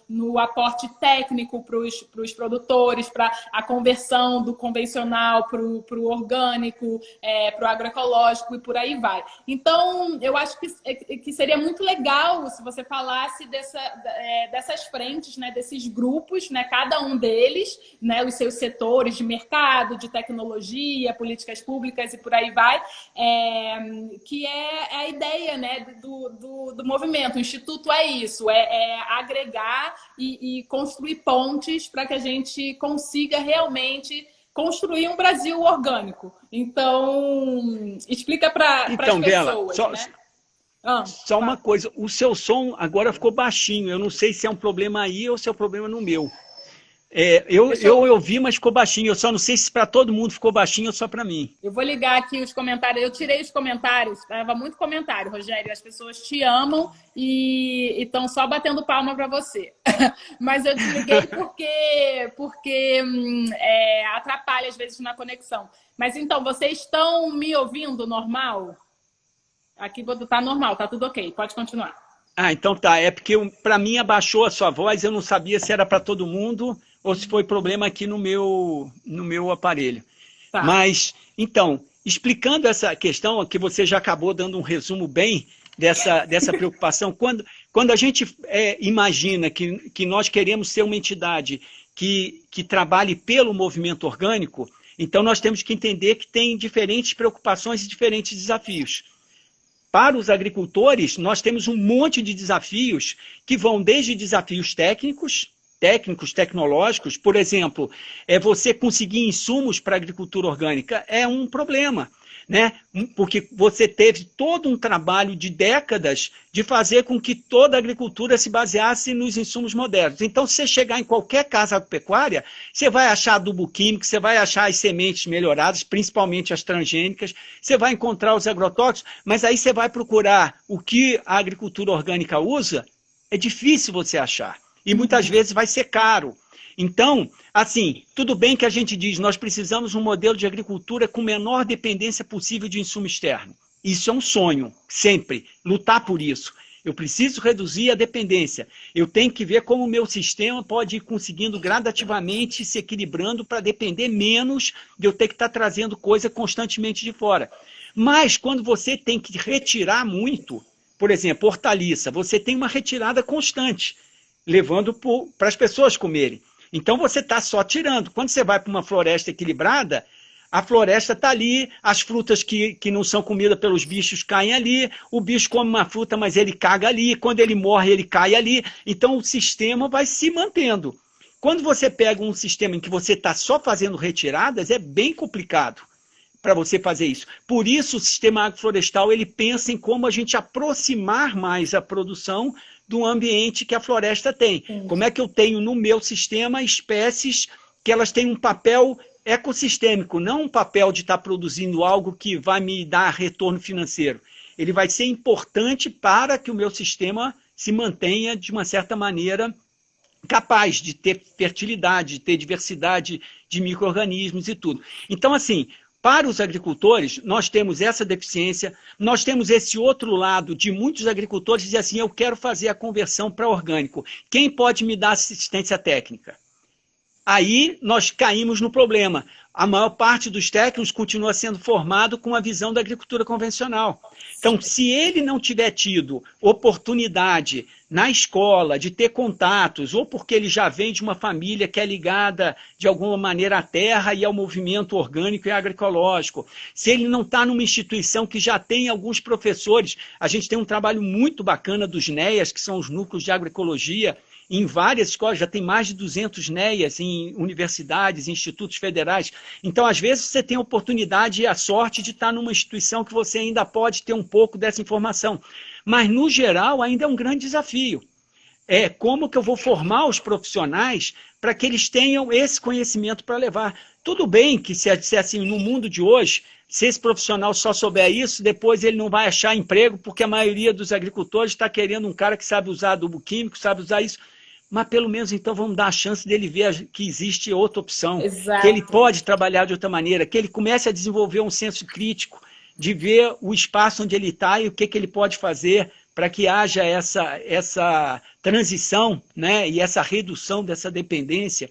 [SPEAKER 1] no aporte técnico para os produtores, para a conversão do do convencional para o orgânico, para o agroecológico e por aí vai. Então, eu acho que seria muito legal se você falasse dessas frentes, né, desses grupos, né, cada um deles, né, os seus setores de mercado, de tecnologia, políticas públicas e por aí vai, que é a ideia, né, do movimento. O Instituto é isso, é agregar e construir pontes para que a gente consiga realmente construir um Brasil orgânico. Então, explica para as pessoas,
[SPEAKER 2] Bela,
[SPEAKER 1] né?
[SPEAKER 2] Só uma coisa, o seu som agora ficou baixinho, eu não sei se é um problema aí ou se é um problema no meu. Eu ouvi, mas ficou baixinho. Eu só não sei se para todo mundo ficou baixinho ou só para mim.
[SPEAKER 1] Eu vou ligar aqui os comentários. Eu tirei os comentários. Estava muito comentário, Rogério. As pessoas te amam e estão só batendo palma para você. Mas eu desliguei porque atrapalha às vezes na conexão. Mas então, vocês estão me ouvindo normal? Aqui está normal, está tudo ok. Pode continuar.
[SPEAKER 2] Ah, então tá. É porque para mim abaixou a sua voz, eu não sabia se era para todo mundo ou se foi problema aqui no meu aparelho. Tá. Mas, então, explicando essa questão, que você já acabou dando um resumo bem dessa preocupação, quando a gente imagina que nós queremos ser uma entidade que trabalhe pelo movimento orgânico, então nós temos que entender que tem diferentes preocupações e diferentes desafios. Para os agricultores, nós temos um monte de desafios que vão desde desafios técnicos, tecnológicos. Por exemplo, você conseguir insumos para a agricultura orgânica é um problema, né? Porque você teve todo um trabalho de décadas de fazer com que toda a agricultura se baseasse nos insumos modernos. Então, se você chegar em qualquer casa agropecuária, você vai achar adubo químico, você vai achar as sementes melhoradas, principalmente as transgênicas, você vai encontrar os agrotóxicos, mas aí você vai procurar o que a agricultura orgânica usa, é difícil você achar. E muitas vezes vai ser caro. Então, assim, tudo bem que a gente diz, nós precisamos de um modelo de agricultura com menor dependência possível de insumo externo. Isso é um sonho, sempre, lutar por isso. Eu preciso reduzir a dependência. Eu tenho que ver como o meu sistema pode ir conseguindo gradativamente se equilibrando para depender menos de eu ter que estar trazendo coisa constantemente de fora. Mas quando você tem que retirar muito, por exemplo, hortaliça, você tem uma retirada constante, levando para as pessoas comerem. Então você está só tirando. Quando você vai para uma floresta equilibrada, a floresta está ali, as frutas que não são comidas pelos bichos caem ali, o bicho come uma fruta, mas ele caga ali, quando ele morre, ele cai ali. Então o sistema vai se mantendo. Quando você pega um sistema em que você está só fazendo retiradas, é bem complicado para você fazer isso. Por isso o sistema agroflorestal ele pensa em como a gente aproximar mais a produção do ambiente que a floresta tem. Como é que eu tenho no meu sistema espécies que elas têm um papel ecossistêmico, não um papel de estar produzindo algo que vai me dar retorno financeiro. Ele vai ser importante para que o meu sistema se mantenha, de uma certa maneira, capaz de ter fertilidade, de ter diversidade de micro-organismos e tudo. Então, assim, para os agricultores, nós temos essa deficiência, nós temos esse outro lado de muitos agricultores dizem assim, eu quero fazer a conversão para orgânico. Quem pode me dar assistência técnica? Aí nós caímos no problema. A maior parte dos técnicos continua sendo formado com a visão da agricultura convencional. Então, se ele não tiver tido oportunidade na escola de ter contatos, ou porque ele já vem de uma família que é ligada de alguma maneira à terra e ao movimento orgânico e agroecológico, se ele não está numa instituição que já tem alguns professores, a gente tem um trabalho muito bacana dos NEAs, que são os núcleos de agroecologia, em várias escolas, já tem mais de 200 NEAs em universidades, institutos federais. Então, às vezes, você tem a oportunidade e a sorte de estar numa instituição que você ainda pode ter um pouco dessa informação. Mas, no geral, ainda é um grande desafio. É como que eu vou formar os profissionais para que eles tenham esse conhecimento para levar. Tudo bem que, se assim, no mundo de hoje, se esse profissional só souber isso, depois ele não vai achar emprego, porque a maioria dos agricultores está querendo um cara que sabe usar adubo químico, sabe usar isso. Mas pelo menos então vamos dar a chance dele ver que existe outra opção,
[SPEAKER 1] Exato.
[SPEAKER 2] Que ele pode trabalhar de outra maneira, que ele comece a desenvolver um senso crítico, de ver o espaço onde ele está e o que ele pode fazer para que haja essa transição, né, e essa redução dessa dependência.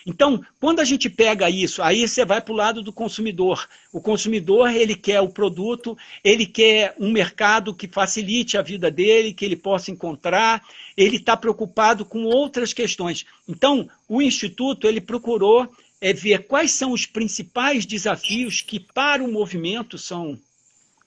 [SPEAKER 2] Então, quando a gente pega isso, aí você vai para o lado do consumidor. O consumidor, ele quer o produto, ele quer um mercado que facilite a vida dele, que ele possa encontrar, ele está preocupado com outras questões. Então, o Instituto, ele procurou ver quais são os principais desafios que para o movimento são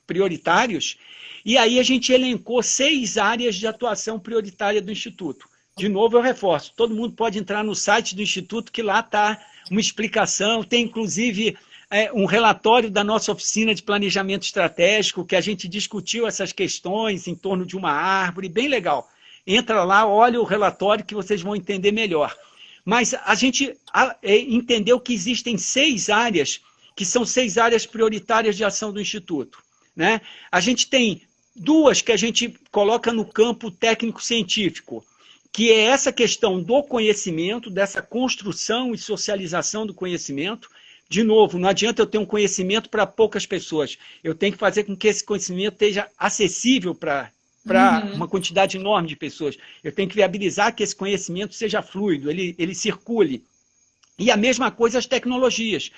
[SPEAKER 2] prioritários, e aí a gente elencou 6 áreas de atuação prioritária do Instituto. De novo, eu reforço, todo mundo pode entrar no site do Instituto, que lá está uma explicação, tem inclusive um relatório da nossa oficina de planejamento estratégico, que a gente discutiu essas questões em torno de uma árvore, bem legal. Entra lá, olha o relatório que vocês vão entender melhor. Mas a gente entendeu que existem 6 áreas, que são 6 áreas prioritárias de ação do Instituto, né? A gente tem 2 que a gente coloca no campo técnico-científico, que é essa questão do conhecimento, dessa construção e socialização do conhecimento. De novo, não adianta eu ter um conhecimento para poucas pessoas, eu tenho que fazer com que esse conhecimento esteja acessível para uma quantidade enorme de pessoas. Eu tenho que viabilizar que esse conhecimento seja fluido, ele circule. E a mesma coisa as tecnologias.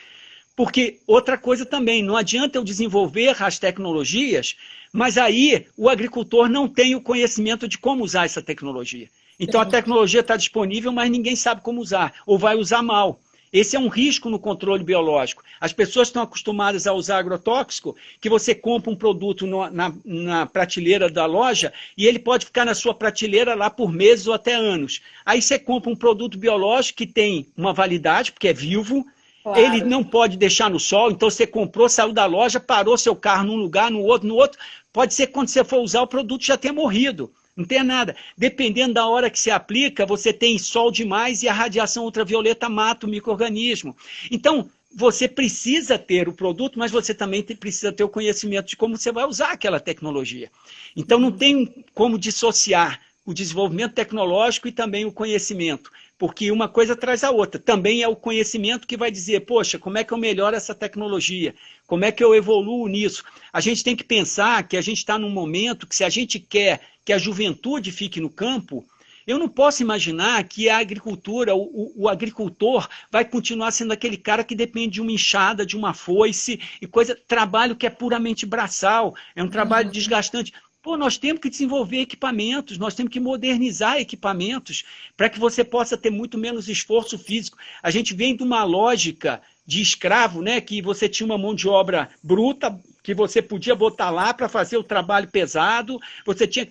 [SPEAKER 2] Porque outra coisa também, não adianta eu desenvolver as tecnologias, mas aí o agricultor não tem o conhecimento de como usar essa tecnologia. Então a tecnologia está disponível, mas ninguém sabe como usar, ou vai usar mal. Esse é um risco no controle biológico. As pessoas estão acostumadas a usar agrotóxico, que você compra um produto na prateleira da loja e ele pode ficar na sua prateleira lá por meses ou até anos. Aí você compra um produto biológico que tem uma validade, porque é vivo, claro. Ele não pode deixar no sol, então você comprou, saiu da loja, parou seu carro num lugar, no outro. Pode ser que quando você for usar o produto já tenha morrido. Não tem nada. Dependendo da hora que se aplica, você tem sol demais e a radiação ultravioleta mata o micro-organismo. Então, você precisa ter o produto, mas você também precisa ter o conhecimento de como você vai usar aquela tecnologia. Então, não tem como dissociar o desenvolvimento tecnológico e também o conhecimento, porque uma coisa traz a outra. Também é o conhecimento que vai dizer, poxa, como é que eu melhoro essa tecnologia? Como é que eu evoluo nisso? A gente tem que pensar que a gente está num momento que, se a gente quer que a juventude fique no campo, eu não posso imaginar que a agricultura, o agricultor vai continuar sendo aquele cara que depende de uma enxada, de uma foice, e trabalho que é puramente braçal, é um trabalho desgastante. Pô, nós temos que desenvolver equipamentos, nós temos que modernizar equipamentos para que você possa ter muito menos esforço físico. A gente vem de uma lógica de escravo, né, que você tinha uma mão de obra bruta, que você podia botar lá para fazer o trabalho pesado,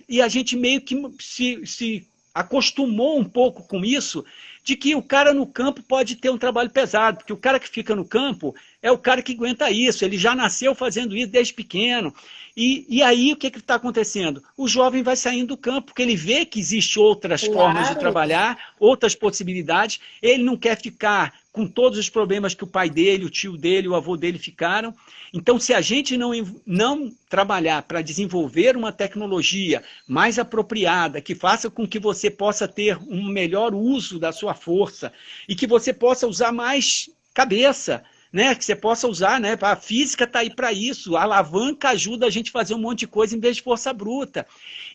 [SPEAKER 2] e a gente meio que se acostumou um pouco com isso, de que o cara no campo pode ter um trabalho pesado, porque o cara que fica no campo é o cara que aguenta isso, ele já nasceu fazendo isso desde pequeno. E aí o que está acontecendo? O jovem vai saindo do campo, porque ele vê que existem outras formas de trabalhar, outras possibilidades, ele não quer ficar com todos os problemas que o pai dele, o tio dele, o avô dele ficaram. Então, se a gente não trabalhar para desenvolver uma tecnologia mais apropriada, que faça com que você possa ter um melhor uso da sua força e que você possa usar mais cabeça, né, que você possa usar, né, a física está aí para isso, a alavanca ajuda a gente a fazer um monte de coisa em vez de força bruta.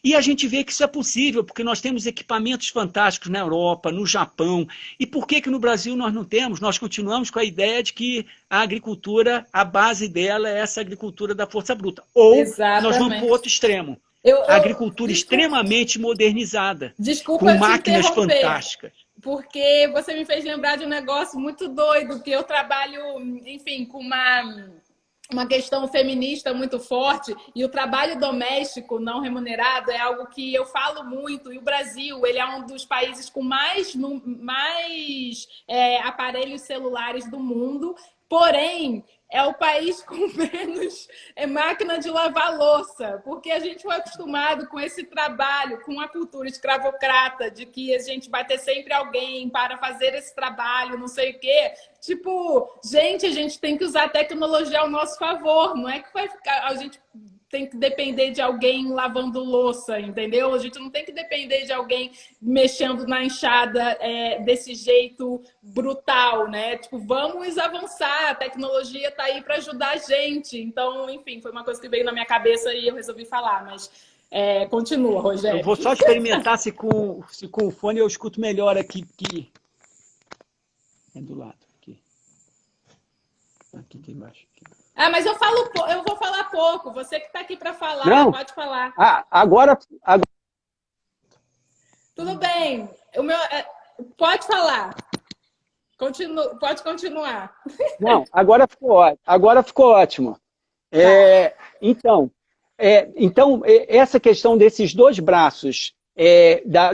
[SPEAKER 2] E a gente vê que isso é possível, porque nós temos equipamentos fantásticos na Europa, no Japão. E por que no Brasil nós não temos? Nós continuamos com a ideia de que a agricultura, a base dela é essa agricultura da força bruta. Ou nós vamos para o outro extremo. A agricultura extremamente modernizada, com máquinas fantásticas.
[SPEAKER 1] Porque você me fez lembrar de um negócio muito doido, que eu trabalho, enfim, com uma questão feminista muito forte, e o trabalho doméstico não remunerado é algo que eu falo muito, e o Brasil, ele é um dos países com mais aparelhos celulares do mundo, porém é o país com menos máquina de lavar louça, porque a gente foi acostumado com esse trabalho, com a cultura escravocrata, de que a gente vai ter sempre alguém para fazer esse trabalho, não sei o quê. Tipo, gente, a gente tem que usar a tecnologia ao nosso favor, não é que vai ficar... A gente tem que depender de alguém lavando louça, entendeu? A gente não tem que depender de alguém mexendo na enxada desse jeito brutal, né? Tipo, vamos avançar, a tecnologia está aí para ajudar a gente. Então, enfim, foi uma coisa que veio na minha cabeça e eu resolvi falar, mas Continua,
[SPEAKER 2] Eu
[SPEAKER 1] Rogério.
[SPEAKER 2] vou só experimentar se com o fone eu escuto melhor aqui, que é do lado. Aqui embaixo.
[SPEAKER 1] Ah, mas eu vou falar pouco. Você que está aqui para falar,
[SPEAKER 2] Não,
[SPEAKER 1] pode falar.
[SPEAKER 2] agora
[SPEAKER 1] Tudo bem. Pode falar. Pode continuar.
[SPEAKER 2] não, agora ficou ótimo.
[SPEAKER 1] Tá.
[SPEAKER 2] Então, essa questão desses dois braços,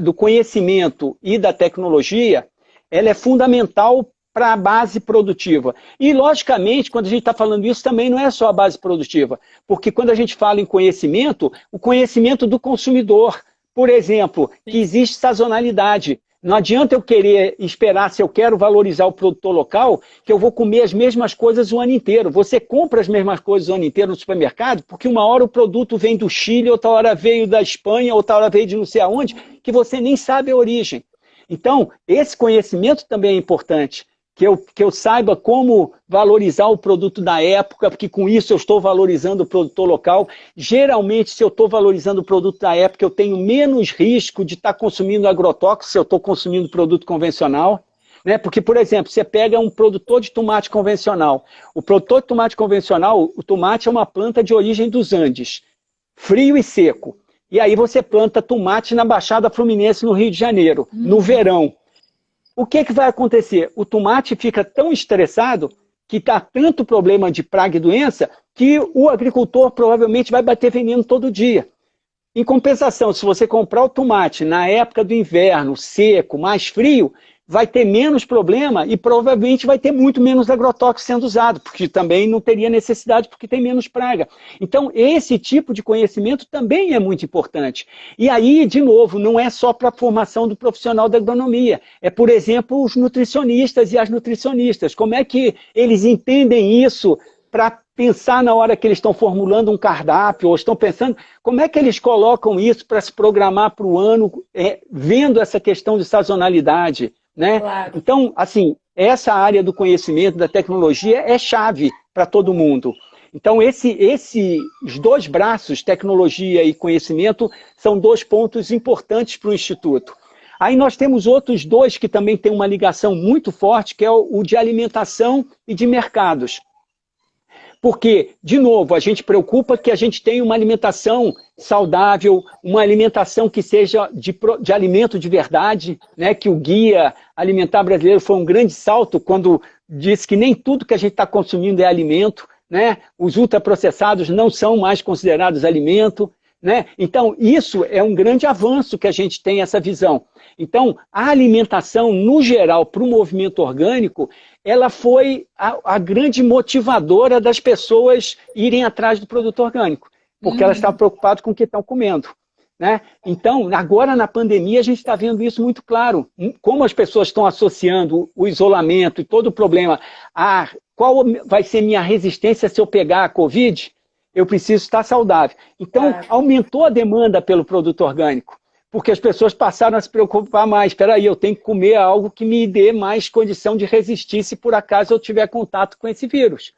[SPEAKER 2] do conhecimento e da tecnologia, ela é fundamental para a base produtiva. E, logicamente, quando a gente está falando isso, também não é só a base produtiva, porque quando a gente fala em conhecimento, o conhecimento do consumidor, por exemplo, que existe sazonalidade. Não adianta eu querer esperar, se eu quero valorizar o produtor local, que eu vou comer as mesmas coisas o ano inteiro. Você compra as mesmas coisas o ano inteiro no supermercado, porque uma hora o produto vem do Chile, outra hora veio da Espanha, outra hora veio de não sei aonde, que você nem sabe a origem. Então, esse conhecimento também é importante. Que eu saiba como valorizar o produto da época, porque com isso eu estou valorizando o produtor local. Geralmente, se eu estou valorizando o produto da época, eu tenho menos risco de estar consumindo agrotóxico se eu estou consumindo produto convencional. Né? Porque, por exemplo, você pega um produtor de tomate convencional. O produtor de tomate convencional, o tomate é uma planta de origem dos Andes, frio e seco. E aí você planta tomate na Baixada Fluminense, no Rio de Janeiro, no verão. O que vai acontecer? O tomate fica tão estressado que está tanto problema de praga e doença que o agricultor provavelmente vai bater veneno todo dia. Em compensação, se você comprar o tomate na época do inverno, seco, mais frio, vai ter menos problema e provavelmente vai ter muito menos agrotóxico sendo usado, porque também não teria necessidade porque tem menos praga. Então, esse tipo de conhecimento também é muito importante. E aí, de novo, não é só para a formação do profissional da agronomia, é, por exemplo, os nutricionistas e as nutricionistas. Como é que eles entendem isso para pensar na hora que eles estão formulando um cardápio, ou estão pensando, como é que eles colocam isso para se programar para o ano, vendo essa questão de sazonalidade, né?
[SPEAKER 1] Claro.
[SPEAKER 2] Então, assim, essa área do conhecimento, da tecnologia, é chave para todo mundo. Então, esses dois braços, tecnologia e conhecimento, são dois pontos importantes para o Instituto. Aí nós temos outros dois que também têm uma ligação muito forte, que é o de alimentação e de mercados. Porque, de novo, a gente preocupa que a gente tenha uma alimentação saudável, uma alimentação que seja de alimento de verdade, né? Que o Guia Alimentar Brasileiro foi um grande salto quando disse que nem tudo que a gente está consumindo é alimento, né? Os ultraprocessados não são mais considerados alimento, né? Então, isso é um grande avanço que a gente tem essa visão. Então, a alimentação, no geral, para o movimento orgânico, ela foi a grande motivadora das pessoas irem atrás do produto orgânico, porque elas estavam preocupadas com o que estão comendo. Né? Então, agora na pandemia, a gente está vendo isso muito claro. Como as pessoas estão associando o isolamento e todo o problema a qual vai ser minha resistência se eu pegar a Covid, eu preciso estar saudável. Então, aumentou a demanda pelo produto orgânico, porque as pessoas passaram a se preocupar mais. Espera aí, eu tenho que comer algo que me dê mais condição de resistir se por acaso eu tiver contato com esse vírus.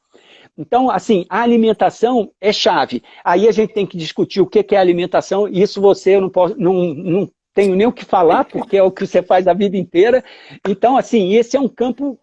[SPEAKER 2] Então, assim, a alimentação é chave. Aí a gente tem que discutir o que é alimentação. Isso eu não tenho nem o que falar, porque é o que você faz a vida inteira. Então, assim, esse é um campo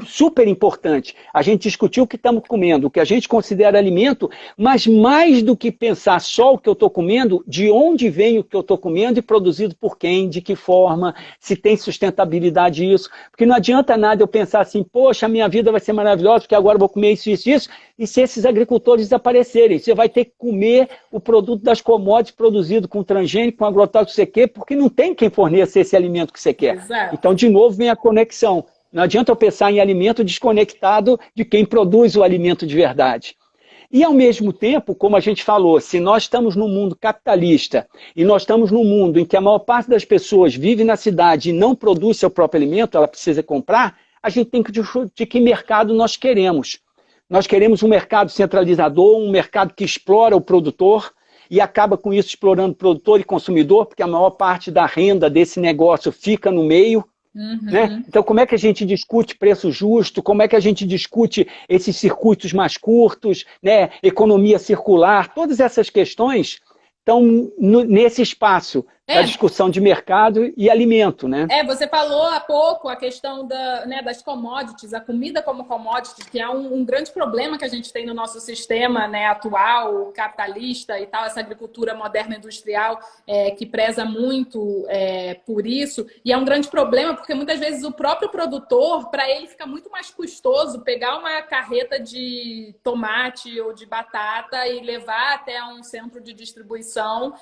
[SPEAKER 2] super importante. A gente discutiu o que estamos comendo, o que a gente considera alimento, mas mais do que pensar só o que eu estou comendo, de onde vem o que eu estou comendo e produzido por quem, de que forma, se tem sustentabilidade isso. Porque não adianta nada eu pensar assim, poxa, a minha vida vai ser maravilhosa, porque agora eu vou comer isso, isso, isso, e se esses agricultores desaparecerem, você vai ter que comer o produto das commodities produzido com transgênico, com agrotóxico que você quer, porque não tem quem forneça esse alimento que você quer.
[SPEAKER 1] Exato.
[SPEAKER 2] Então, de novo, vem a conexão. Não adianta eu pensar em alimento desconectado de quem produz o alimento de verdade. E, ao mesmo tempo, como a gente falou, se nós estamos num mundo capitalista e nós estamos num mundo em que a maior parte das pessoas vive na cidade e não produz seu próprio alimento, ela precisa comprar, a gente tem que discutir de que mercado nós queremos. Nós queremos um mercado centralizador, um mercado que explora o produtor e acaba com isso explorando produtor e consumidor, porque a maior parte da renda desse negócio fica no meio. Né? Então, como é que a gente discute preço justo? Como é que a gente discute esses circuitos mais curtos, né? Economia circular? Todas essas questões estão nesse espaço da discussão de mercado e alimento, né?
[SPEAKER 1] Você falou há pouco a questão das commodities, a comida como commodity, que é um grande problema que a gente tem no nosso sistema, né, atual, capitalista e tal, essa agricultura moderna industrial que preza muito por isso. E é um grande problema porque muitas vezes o próprio produtor, para ele fica muito mais custoso pegar uma carreta de tomate ou de batata e levar até um centro de distribuição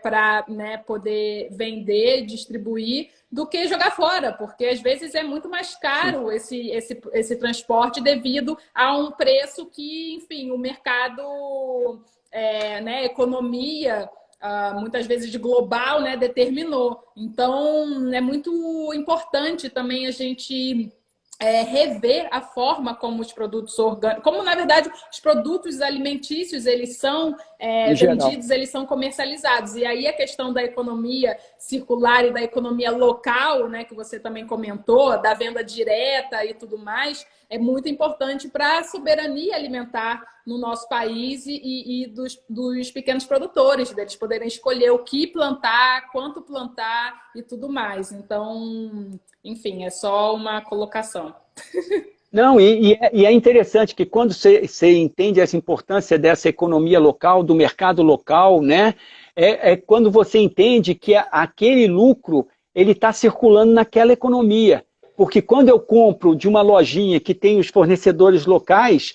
[SPEAKER 1] para, né, poder vender, distribuir, do que jogar fora, porque às vezes é muito mais caro esse transporte devido a um preço que, enfim, o mercado, né, economia, muitas vezes de global, né, determinou. Então, é muito importante também a gente rever a forma como os produtos orgânicos, como na verdade os produtos alimentícios eles são vendidos, eles são comercializados. E aí a questão da economia circular e da economia local, né, que você também comentou, da venda direta e tudo mais, é muito importante para a soberania alimentar no nosso país e dos pequenos produtores, deles poderem escolher o que plantar, quanto plantar e tudo mais. Então, enfim, é só uma colocação.
[SPEAKER 2] Não, e é interessante que quando você entende essa importância dessa economia local, do mercado local, né, quando você entende que aquele lucro ele está circulando naquela economia. Porque quando eu compro de uma lojinha que tem os fornecedores locais,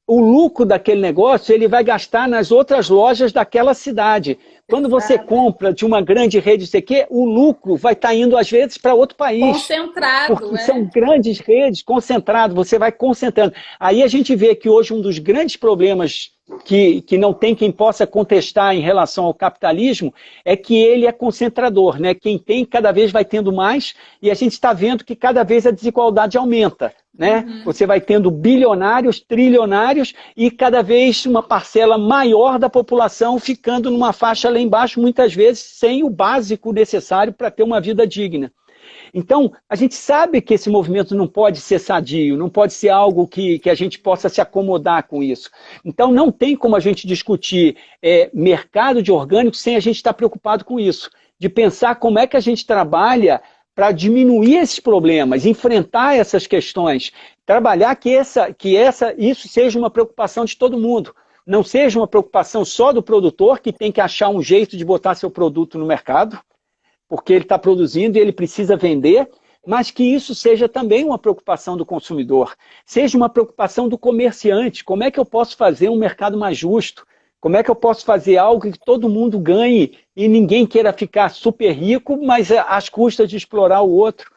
[SPEAKER 2] o lucro daquele negócio ele vai gastar nas outras lojas daquela cidade. Quando você compra de uma grande rede CQ, o lucro vai estar indo, às vezes, para outro país.
[SPEAKER 1] Concentrado,
[SPEAKER 2] porque são grandes redes, concentrado, você vai concentrando. Aí a gente vê que hoje um dos grandes problemas que não tem quem possa contestar em relação ao capitalismo é que ele é concentrador, né? Quem tem cada vez vai tendo mais e a gente está vendo que cada vez a desigualdade aumenta. Né? Você vai tendo bilionários, trilionários e cada vez uma parcela maior da população ficando numa faixa lá embaixo, muitas vezes sem o básico necessário para ter uma vida digna. Então, a gente sabe que esse movimento não pode ser sadio, não pode ser algo que a gente possa se acomodar com isso. Então, não tem como a gente discutir mercado de orgânicos sem a gente estar preocupado com isso, de pensar como é que a gente trabalha para diminuir esses problemas, enfrentar essas questões, trabalhar que isso seja uma preocupação de todo mundo, não seja uma preocupação só do produtor, que tem que achar um jeito de botar seu produto no mercado, porque ele está produzindo e ele precisa vender, mas que isso seja também uma preocupação do consumidor, seja uma preocupação do comerciante, como é que eu posso fazer um mercado mais justo, como é que eu posso fazer algo que todo mundo ganhe e ninguém queira ficar super rico, mas às custas de explorar o outro?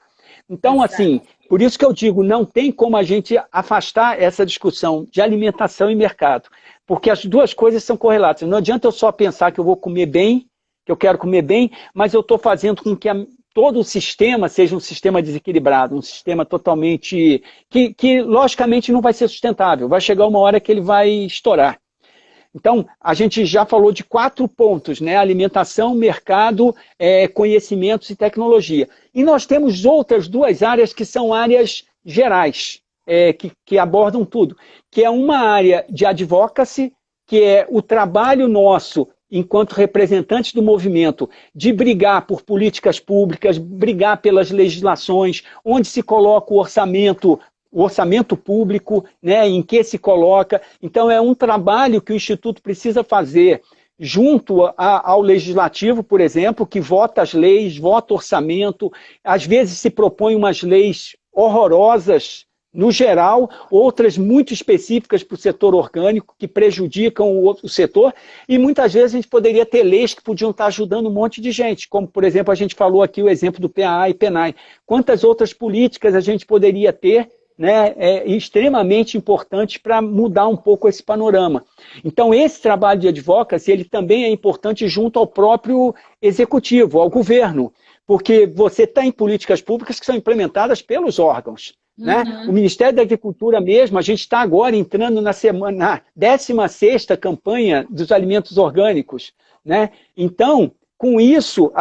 [SPEAKER 2] Então, assim, por isso que eu digo, não tem como a gente afastar essa discussão de alimentação e mercado, porque as duas coisas são correlatas. Não adianta eu só pensar que eu vou comer bem, que eu quero comer bem, mas eu estou fazendo com que todo o sistema seja um sistema desequilibrado, um sistema totalmente... que logicamente não vai ser sustentável, vai chegar uma hora que ele vai estourar. Então, a gente já falou de 4 pontos, né? Alimentação, mercado, conhecimentos e tecnologia. E nós temos outras 2 áreas que são áreas gerais, que abordam tudo, que é uma área de advocacy, que é o trabalho nosso, enquanto representantes do movimento, de brigar por políticas públicas, brigar pelas legislações, onde se coloca o orçamento público, né, em que se coloca. Então, é um trabalho que o Instituto precisa fazer junto ao Legislativo, por exemplo, que vota as leis, vota orçamento, às vezes se propõe umas leis horrorosas, no geral, outras muito específicas para o setor orgânico, que prejudicam o setor, e muitas vezes a gente poderia ter leis que podiam estar ajudando um monte de gente, como, por exemplo, a gente falou aqui o exemplo do PAA e PENAI. Quantas outras políticas a gente poderia ter, né, extremamente importantes para mudar um pouco esse panorama. Então, esse trabalho de advocacy, ele também é importante junto ao próprio executivo, ao governo, porque você tem políticas públicas que são implementadas pelos órgãos. Né? O Ministério da Agricultura mesmo, a gente está agora entrando na 16ª campanha dos alimentos orgânicos. Né? Então, com isso,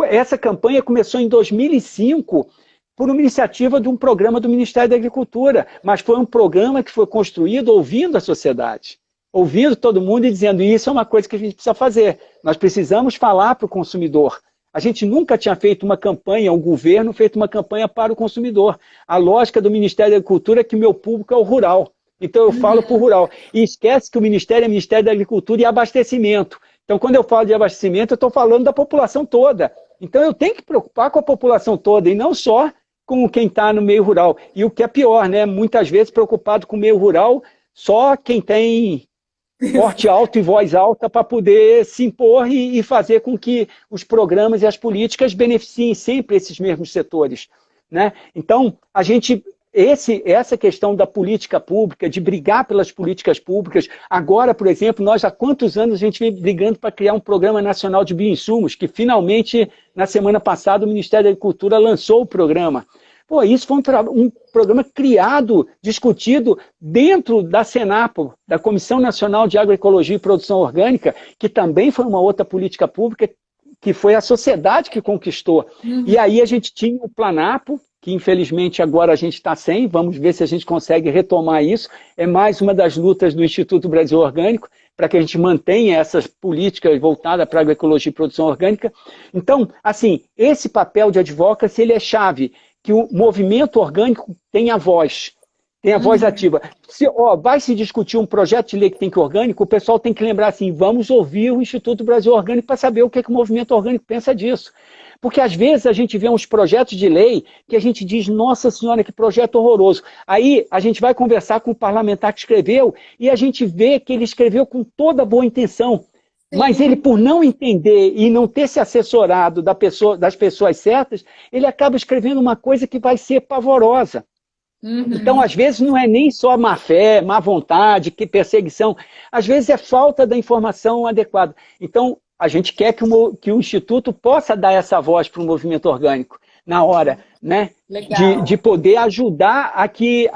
[SPEAKER 2] essa campanha começou em 2005 por uma iniciativa de um programa do Ministério da Agricultura, mas foi um programa que foi construído ouvindo a sociedade. ouvindo todo mundo e dizendo, isso é uma coisa que a gente precisa fazer. Nós precisamos falar para o consumidor. A gente nunca tinha feito uma campanha, o governo feito uma campanha para o consumidor. A lógica do Ministério da Agricultura é que o meu público é o rural. Então eu falo para o rural. E esquece que o Ministério é Ministério da Agricultura e Abastecimento. Então quando eu falo de abastecimento, eu estou falando da população toda. Então eu tenho que preocupar com a população toda e não só com quem está no meio rural. E o que é pior, né? Muitas vezes preocupado com o meio rural, só quem tem porte alto e voz alta para poder se impor e fazer com que os programas e as políticas beneficiem sempre esses mesmos setores, né? Então, essa questão da política pública, de brigar pelas políticas públicas, agora, por exemplo, nós há quantos anos a gente vem brigando para criar um programa nacional de bioinsumos, que finalmente, na semana passada, o Ministério da Agricultura lançou o programa. Pô, isso foi um programa criado, discutido dentro da Senapo, da Comissão Nacional de Agroecologia e Produção Orgânica, que também foi uma outra política pública que foi a sociedade que conquistou. E aí a gente tinha o Planapo, que infelizmente agora a gente está sem, vamos ver se a gente consegue retomar isso. É mais uma das lutas do Instituto Brasil Orgânico, para que a gente mantenha essas políticas voltadas para a agroecologia e produção orgânica. Então, assim, esse papel de advocacy, ele é chave, que o movimento orgânico tenha voz ativa. Vai se discutir um projeto de lei que tem que orgânico, o pessoal tem que lembrar assim, vamos ouvir o Instituto Brasil Orgânico para saber o que o movimento orgânico pensa disso. Porque às vezes a gente vê uns projetos de lei que a gente diz, nossa senhora, que projeto horroroso. Aí a gente vai conversar com o parlamentar que escreveu e a gente vê que ele escreveu com toda boa intenção. Mas ele, por não entender e não ter se assessorado das pessoas certas, ele acaba escrevendo uma coisa que vai ser pavorosa. Então, às vezes, não é nem só má fé, má vontade, perseguição. Às vezes é falta da informação adequada. Então, a gente quer que o Instituto possa dar essa voz para o movimento orgânico na hora, né? De poder ajudar a que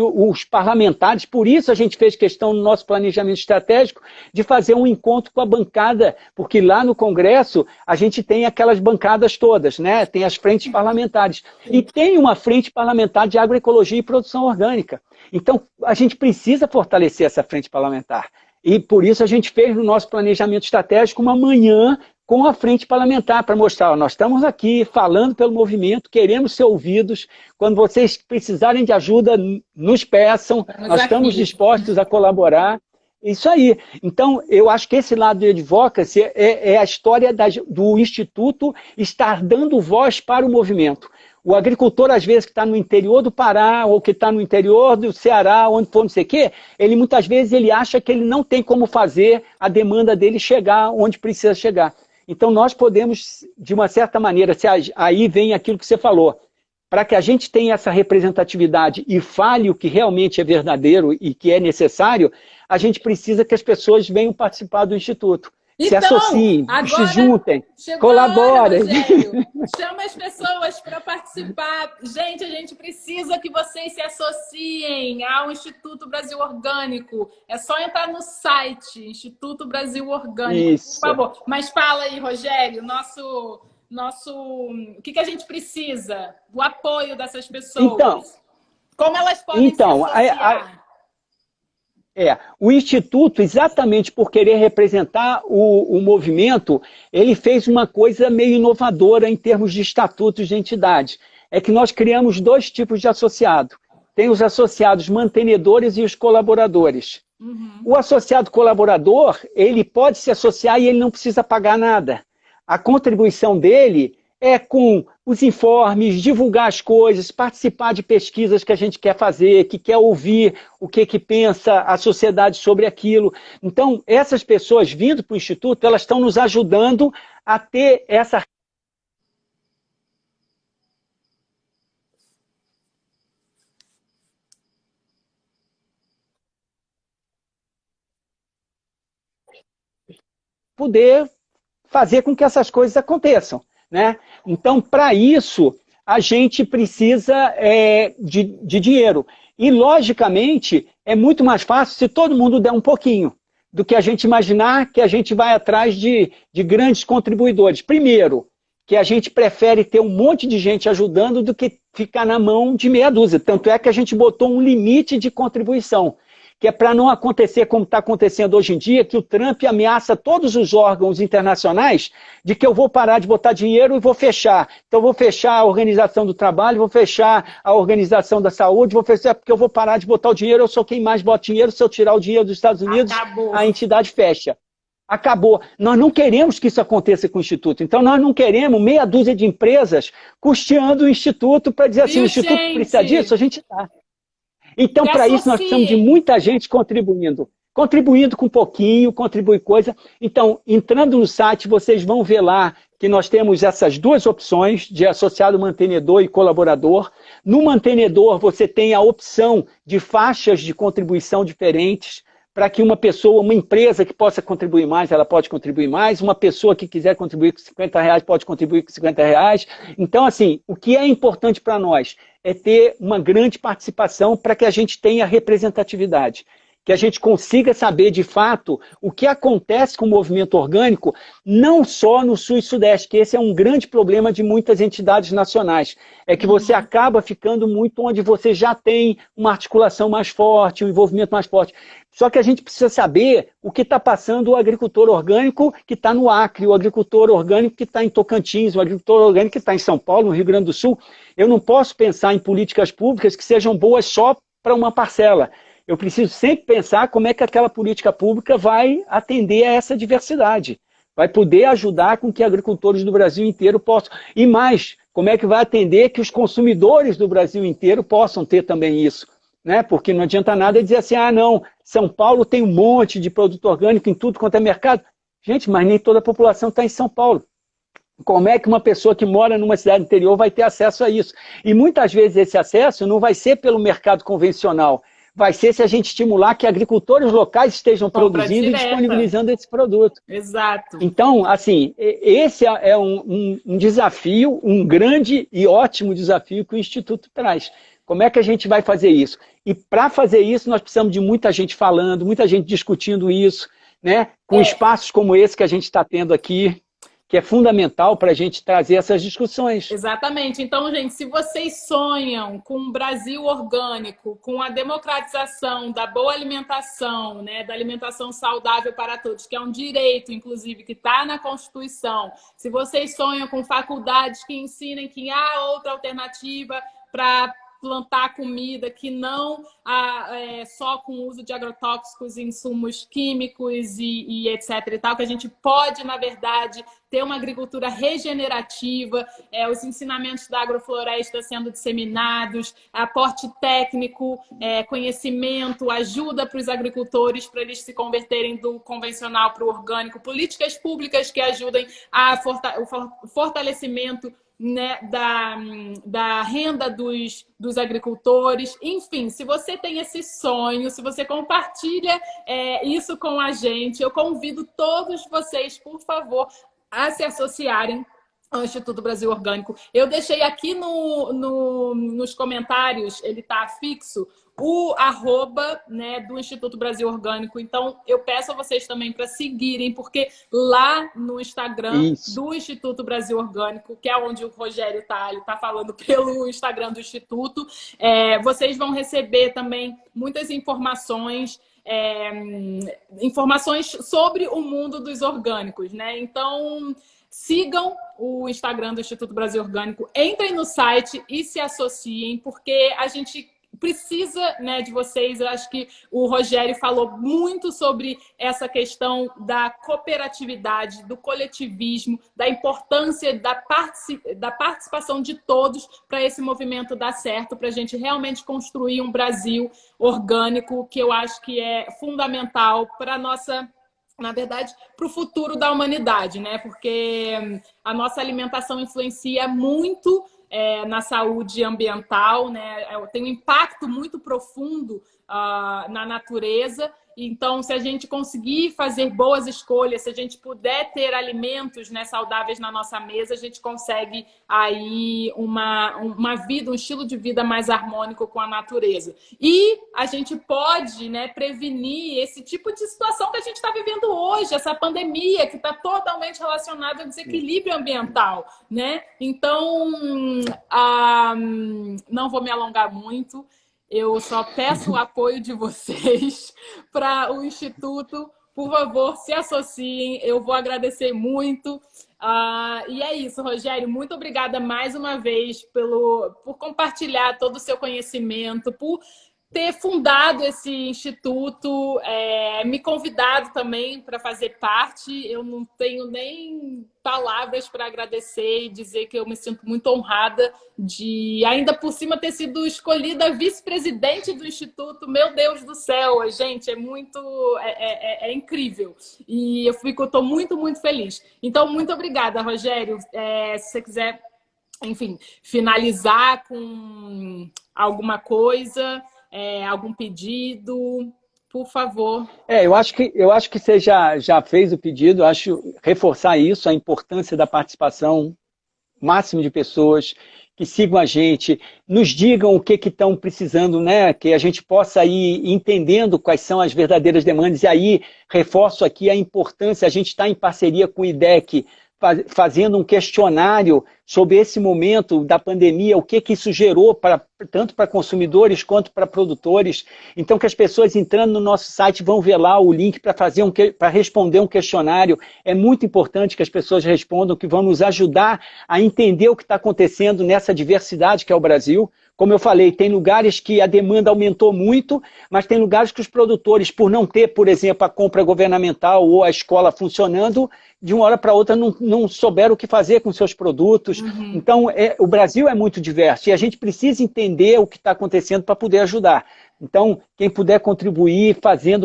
[SPEAKER 2] os parlamentares, por isso a gente fez questão no nosso planejamento estratégico de fazer um encontro com a bancada, porque lá no Congresso a gente tem aquelas bancadas todas, né? Tem as frentes parlamentares. E tem uma frente parlamentar de agroecologia e produção orgânica. Então, a gente precisa fortalecer essa frente parlamentar. E por isso a gente fez no nosso planejamento estratégico uma manhã com a frente parlamentar, para mostrar, ó, nós estamos aqui falando pelo movimento, queremos ser ouvidos, quando vocês precisarem de ajuda, nos peçam, nós estamos dispostos a colaborar. Isso aí. Então, eu acho que esse lado de advocacy é a história do Instituto estar dando voz para o movimento. O agricultor, às vezes, que está no interior do Pará, ou que está no interior do Ceará, onde for, não sei o quê, ele muitas vezes ele acha que ele não tem como fazer a demanda dele chegar onde precisa chegar. Então, nós podemos, de uma certa maneira, aí vem aquilo que você falou, para que a gente tenha essa representatividade e fale o que realmente é verdadeiro e que é necessário, a gente precisa que as pessoas venham participar do Instituto.
[SPEAKER 1] Então,
[SPEAKER 2] se associem, se juntem,
[SPEAKER 1] colaborem. Chama as pessoas para participar. Gente, a gente precisa que vocês se associem ao Instituto Brasil Orgânico. É só entrar no site, Instituto Brasil Orgânico,
[SPEAKER 2] isso.
[SPEAKER 1] Por favor. Mas fala aí, Rogério, o que a gente precisa? O apoio dessas pessoas.
[SPEAKER 2] Então,
[SPEAKER 1] como elas podem se associar?
[SPEAKER 2] O Instituto, exatamente por querer representar o movimento, ele fez uma coisa meio inovadora em termos de estatutos de entidade. É que nós criamos dois tipos de associado. Tem os associados mantenedores e os colaboradores. O associado colaborador, ele pode se associar e ele não precisa pagar nada. A contribuição dele é com os informes, divulgar as coisas, participar de pesquisas que a gente quer fazer, que quer ouvir o que pensa a sociedade sobre aquilo. Então, essas pessoas vindo para o Instituto, elas estão nos ajudando a ter essa poder fazer com que essas coisas aconteçam, né? Então, para isso, a gente precisa de dinheiro. E, logicamente, é muito mais fácil se todo mundo der um pouquinho do que a gente imaginar que a gente vai atrás de grandes contribuidores. Primeiro, que a gente prefere ter um monte de gente ajudando do que ficar na mão de meia dúzia. Tanto é que a gente botou um limite de contribuição, que é para não acontecer como está acontecendo hoje em dia, que o Trump ameaça todos os órgãos internacionais de que eu vou parar de botar dinheiro e vou fechar. Então, eu vou fechar a Organização do Trabalho, vou fechar a Organização da Saúde, vou fechar porque eu vou parar de botar o dinheiro, eu sou quem mais bota dinheiro, se eu tirar o dinheiro dos Estados Unidos,
[SPEAKER 1] Acabou.
[SPEAKER 2] a entidade fecha. Acabou. Nós não queremos que isso aconteça com o Instituto. Então, nós não queremos meia dúzia de empresas custeando o Instituto para dizer assim, o Instituto precisa disso, a gente está. Então, para isso, nós precisamos de muita gente contribuindo. Contribuindo com pouquinho, contribui coisa. Então, entrando no site, vocês vão ver lá que nós temos essas duas opções de associado mantenedor e colaborador. No mantenedor, você tem a opção de faixas de contribuição diferentes, para que uma pessoa, uma empresa que possa contribuir mais, ela pode contribuir mais, uma pessoa que quiser contribuir com R$50 pode contribuir com R$50. Então, assim, o que é importante para nós é ter uma grande participação para que a gente tenha representatividade, que a gente consiga saber, de fato, o que acontece com o movimento orgânico, não só no Sul e Sudeste, que esse é um grande problema de muitas entidades nacionais, é que você acaba ficando muito onde você já tem uma articulação mais forte, um envolvimento mais forte. Só que a gente precisa saber o que está passando o agricultor orgânico que está no Acre, o agricultor orgânico que está em Tocantins, o agricultor orgânico que está em São Paulo, no Rio Grande do Sul. Eu não posso pensar em políticas públicas que sejam boas só para uma parcela. Eu preciso sempre pensar como é que aquela política pública vai atender a essa diversidade. Vai poder ajudar com que agricultores do Brasil inteiro possam. E mais, como é que vai atender que os consumidores do Brasil inteiro possam ter também isso. Né? Porque não adianta nada dizer assim, ah, não, São Paulo tem um monte de produto orgânico em tudo quanto é mercado. Gente, mas nem toda a população está em São Paulo. Como é que uma pessoa que mora numa cidade interior vai ter acesso a isso? E muitas vezes esse acesso não vai ser pelo mercado convencional, vai ser se a gente estimular que agricultores locais estejam produzindo e disponibilizando esse produto.
[SPEAKER 1] Exato.
[SPEAKER 2] Então, assim, esse é um desafio, um grande e ótimo desafio que o Instituto traz. Como é que a gente vai fazer isso? E para fazer isso, nós precisamos de muita gente falando, muita gente discutindo isso, né? Com espaços como esse que a gente está tendo aqui, que é fundamental para a gente trazer essas discussões.
[SPEAKER 1] Exatamente. Então, gente, se vocês sonham com um Brasil orgânico, com a democratização da boa alimentação, né, da alimentação saudável para todos, que é um direito, inclusive, que está na Constituição, se vocês sonham com faculdades que ensinem que há outra alternativa para plantar comida que não só com o uso de agrotóxicos, insumos químicos e etc. e tal, que a gente pode, na verdade, ter uma agricultura regenerativa, os ensinamentos da agrofloresta sendo disseminados, aporte técnico, conhecimento, ajuda para os agricultores para eles se converterem do convencional para o orgânico, políticas públicas que ajudem o fortalecimento, né, da renda dos agricultores. Enfim, se você tem esse sonho, se você compartilha isso com a gente, eu convido todos vocês, por favor, a se associarem ao Instituto Brasil Orgânico. Eu deixei aqui nos comentários, ele está fixo, o @ né, do Instituto Brasil Orgânico. Então, eu peço a vocês também para seguirem, porque lá no Instagram do Instituto Brasil Orgânico, que é onde o Rogério está, ele está falando pelo Instagram do Instituto, vocês vão receber também muitas informações, informações sobre o mundo dos orgânicos, né? Então, sigam o Instagram do Instituto Brasil Orgânico, entrem no site e se associem, porque a gente precisa, né, de vocês. Eu acho que o Rogério falou muito sobre essa questão da cooperatividade, do coletivismo, da importância da participação de todos para esse movimento dar certo, para a gente realmente construir um Brasil orgânico, que eu acho que é fundamental para a nossa... na verdade, para o futuro da humanidade, né? Porque a nossa alimentação influencia muito na saúde ambiental, né? Tem um impacto muito profundo na natureza. Então, se a gente conseguir fazer boas escolhas, se a gente puder ter alimentos, né, saudáveis na nossa mesa, a gente consegue aí uma vida, um estilo de vida mais harmônico com a natureza. E a gente pode, né, prevenir esse tipo de situação que a gente está vivendo hoje, essa pandemia que está totalmente relacionada ao desequilíbrio ambiental, né? Então, não vou me alongar muito. Eu só peço o apoio de vocês para o Instituto. Por favor, se associem. Eu vou agradecer muito. E é isso, Rogério. Muito obrigada mais uma vez por compartilhar todo o seu conhecimento, por ter fundado esse instituto, me convidado também para fazer parte. Eu não tenho nem palavras para agradecer e dizer que eu me sinto muito honrada de, ainda por cima, ter sido escolhida vice-presidente do instituto. Meu Deus do céu, gente, é muito, incrível. E eu estou muito, muito feliz. Então, muito obrigada, Rogério. Se você quiser, enfim, finalizar com alguma coisa, algum pedido, por favor.
[SPEAKER 2] Eu acho que você já fez o pedido, eu acho reforçar isso, a importância da participação máximo de pessoas que sigam a gente, nos digam o que estão precisando, né? Que a gente possa ir entendendo quais são as verdadeiras demandas. E aí, reforço aqui a importância, a gente está em parceria com o IDEC, fazendo um questionário sobre esse momento da pandemia, o que isso gerou tanto para consumidores quanto para produtores. Então, que as pessoas entrando no nosso site vão ver lá o link para responder um questionário. É muito importante que as pessoas respondam, que vão nos ajudar a entender o que está acontecendo nessa diversidade que é o Brasil. Como eu falei, tem lugares que a demanda aumentou muito, mas tem lugares que os produtores, por não ter, por exemplo, a compra governamental ou a escola funcionando, de uma hora para outra não souberam o que fazer com seus produtos. Uhum. Então, o Brasil é muito diverso e a gente precisa entender o que está acontecendo para poder ajudar. Então, quem puder contribuir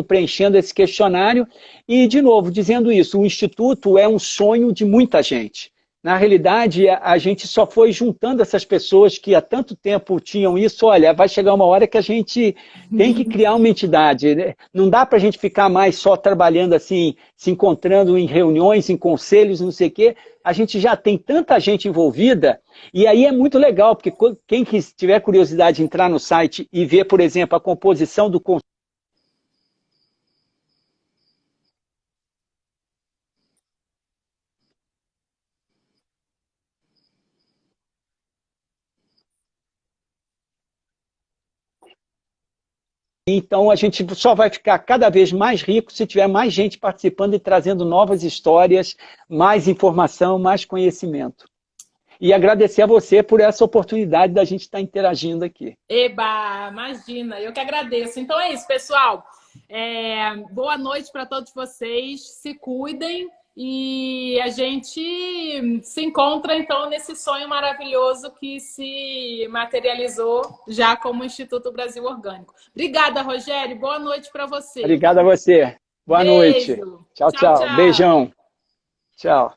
[SPEAKER 2] preenchendo esse questionário. E, de novo, dizendo isso, o Instituto é um sonho de muita gente. Na realidade, a gente só foi juntando essas pessoas que há tanto tempo tinham isso. Olha, vai chegar uma hora que a gente tem que criar uma entidade. Né? Não dá para a gente ficar mais só trabalhando assim, se encontrando em reuniões, em conselhos, não sei o quê. A gente já tem tanta gente envolvida, e aí é muito legal, porque quem tiver curiosidade de entrar no site e ver, por exemplo, a composição do conselho, então a gente só vai ficar cada vez mais rico se tiver mais gente participando e trazendo novas histórias, mais informação, mais conhecimento. E agradecer a você por essa oportunidade da gente estar interagindo aqui.
[SPEAKER 1] Eba, imagina, eu que agradeço. Então é isso, pessoal. Boa noite para todos vocês, se cuidem e a gente se encontra então nesse sonho maravilhoso que se materializou já como Instituto Brasil Orgânico. Obrigada, Rogério. Boa noite para você.
[SPEAKER 2] Obrigado a você. Boa noite. Tchau, tchau. Beijão. Tchau.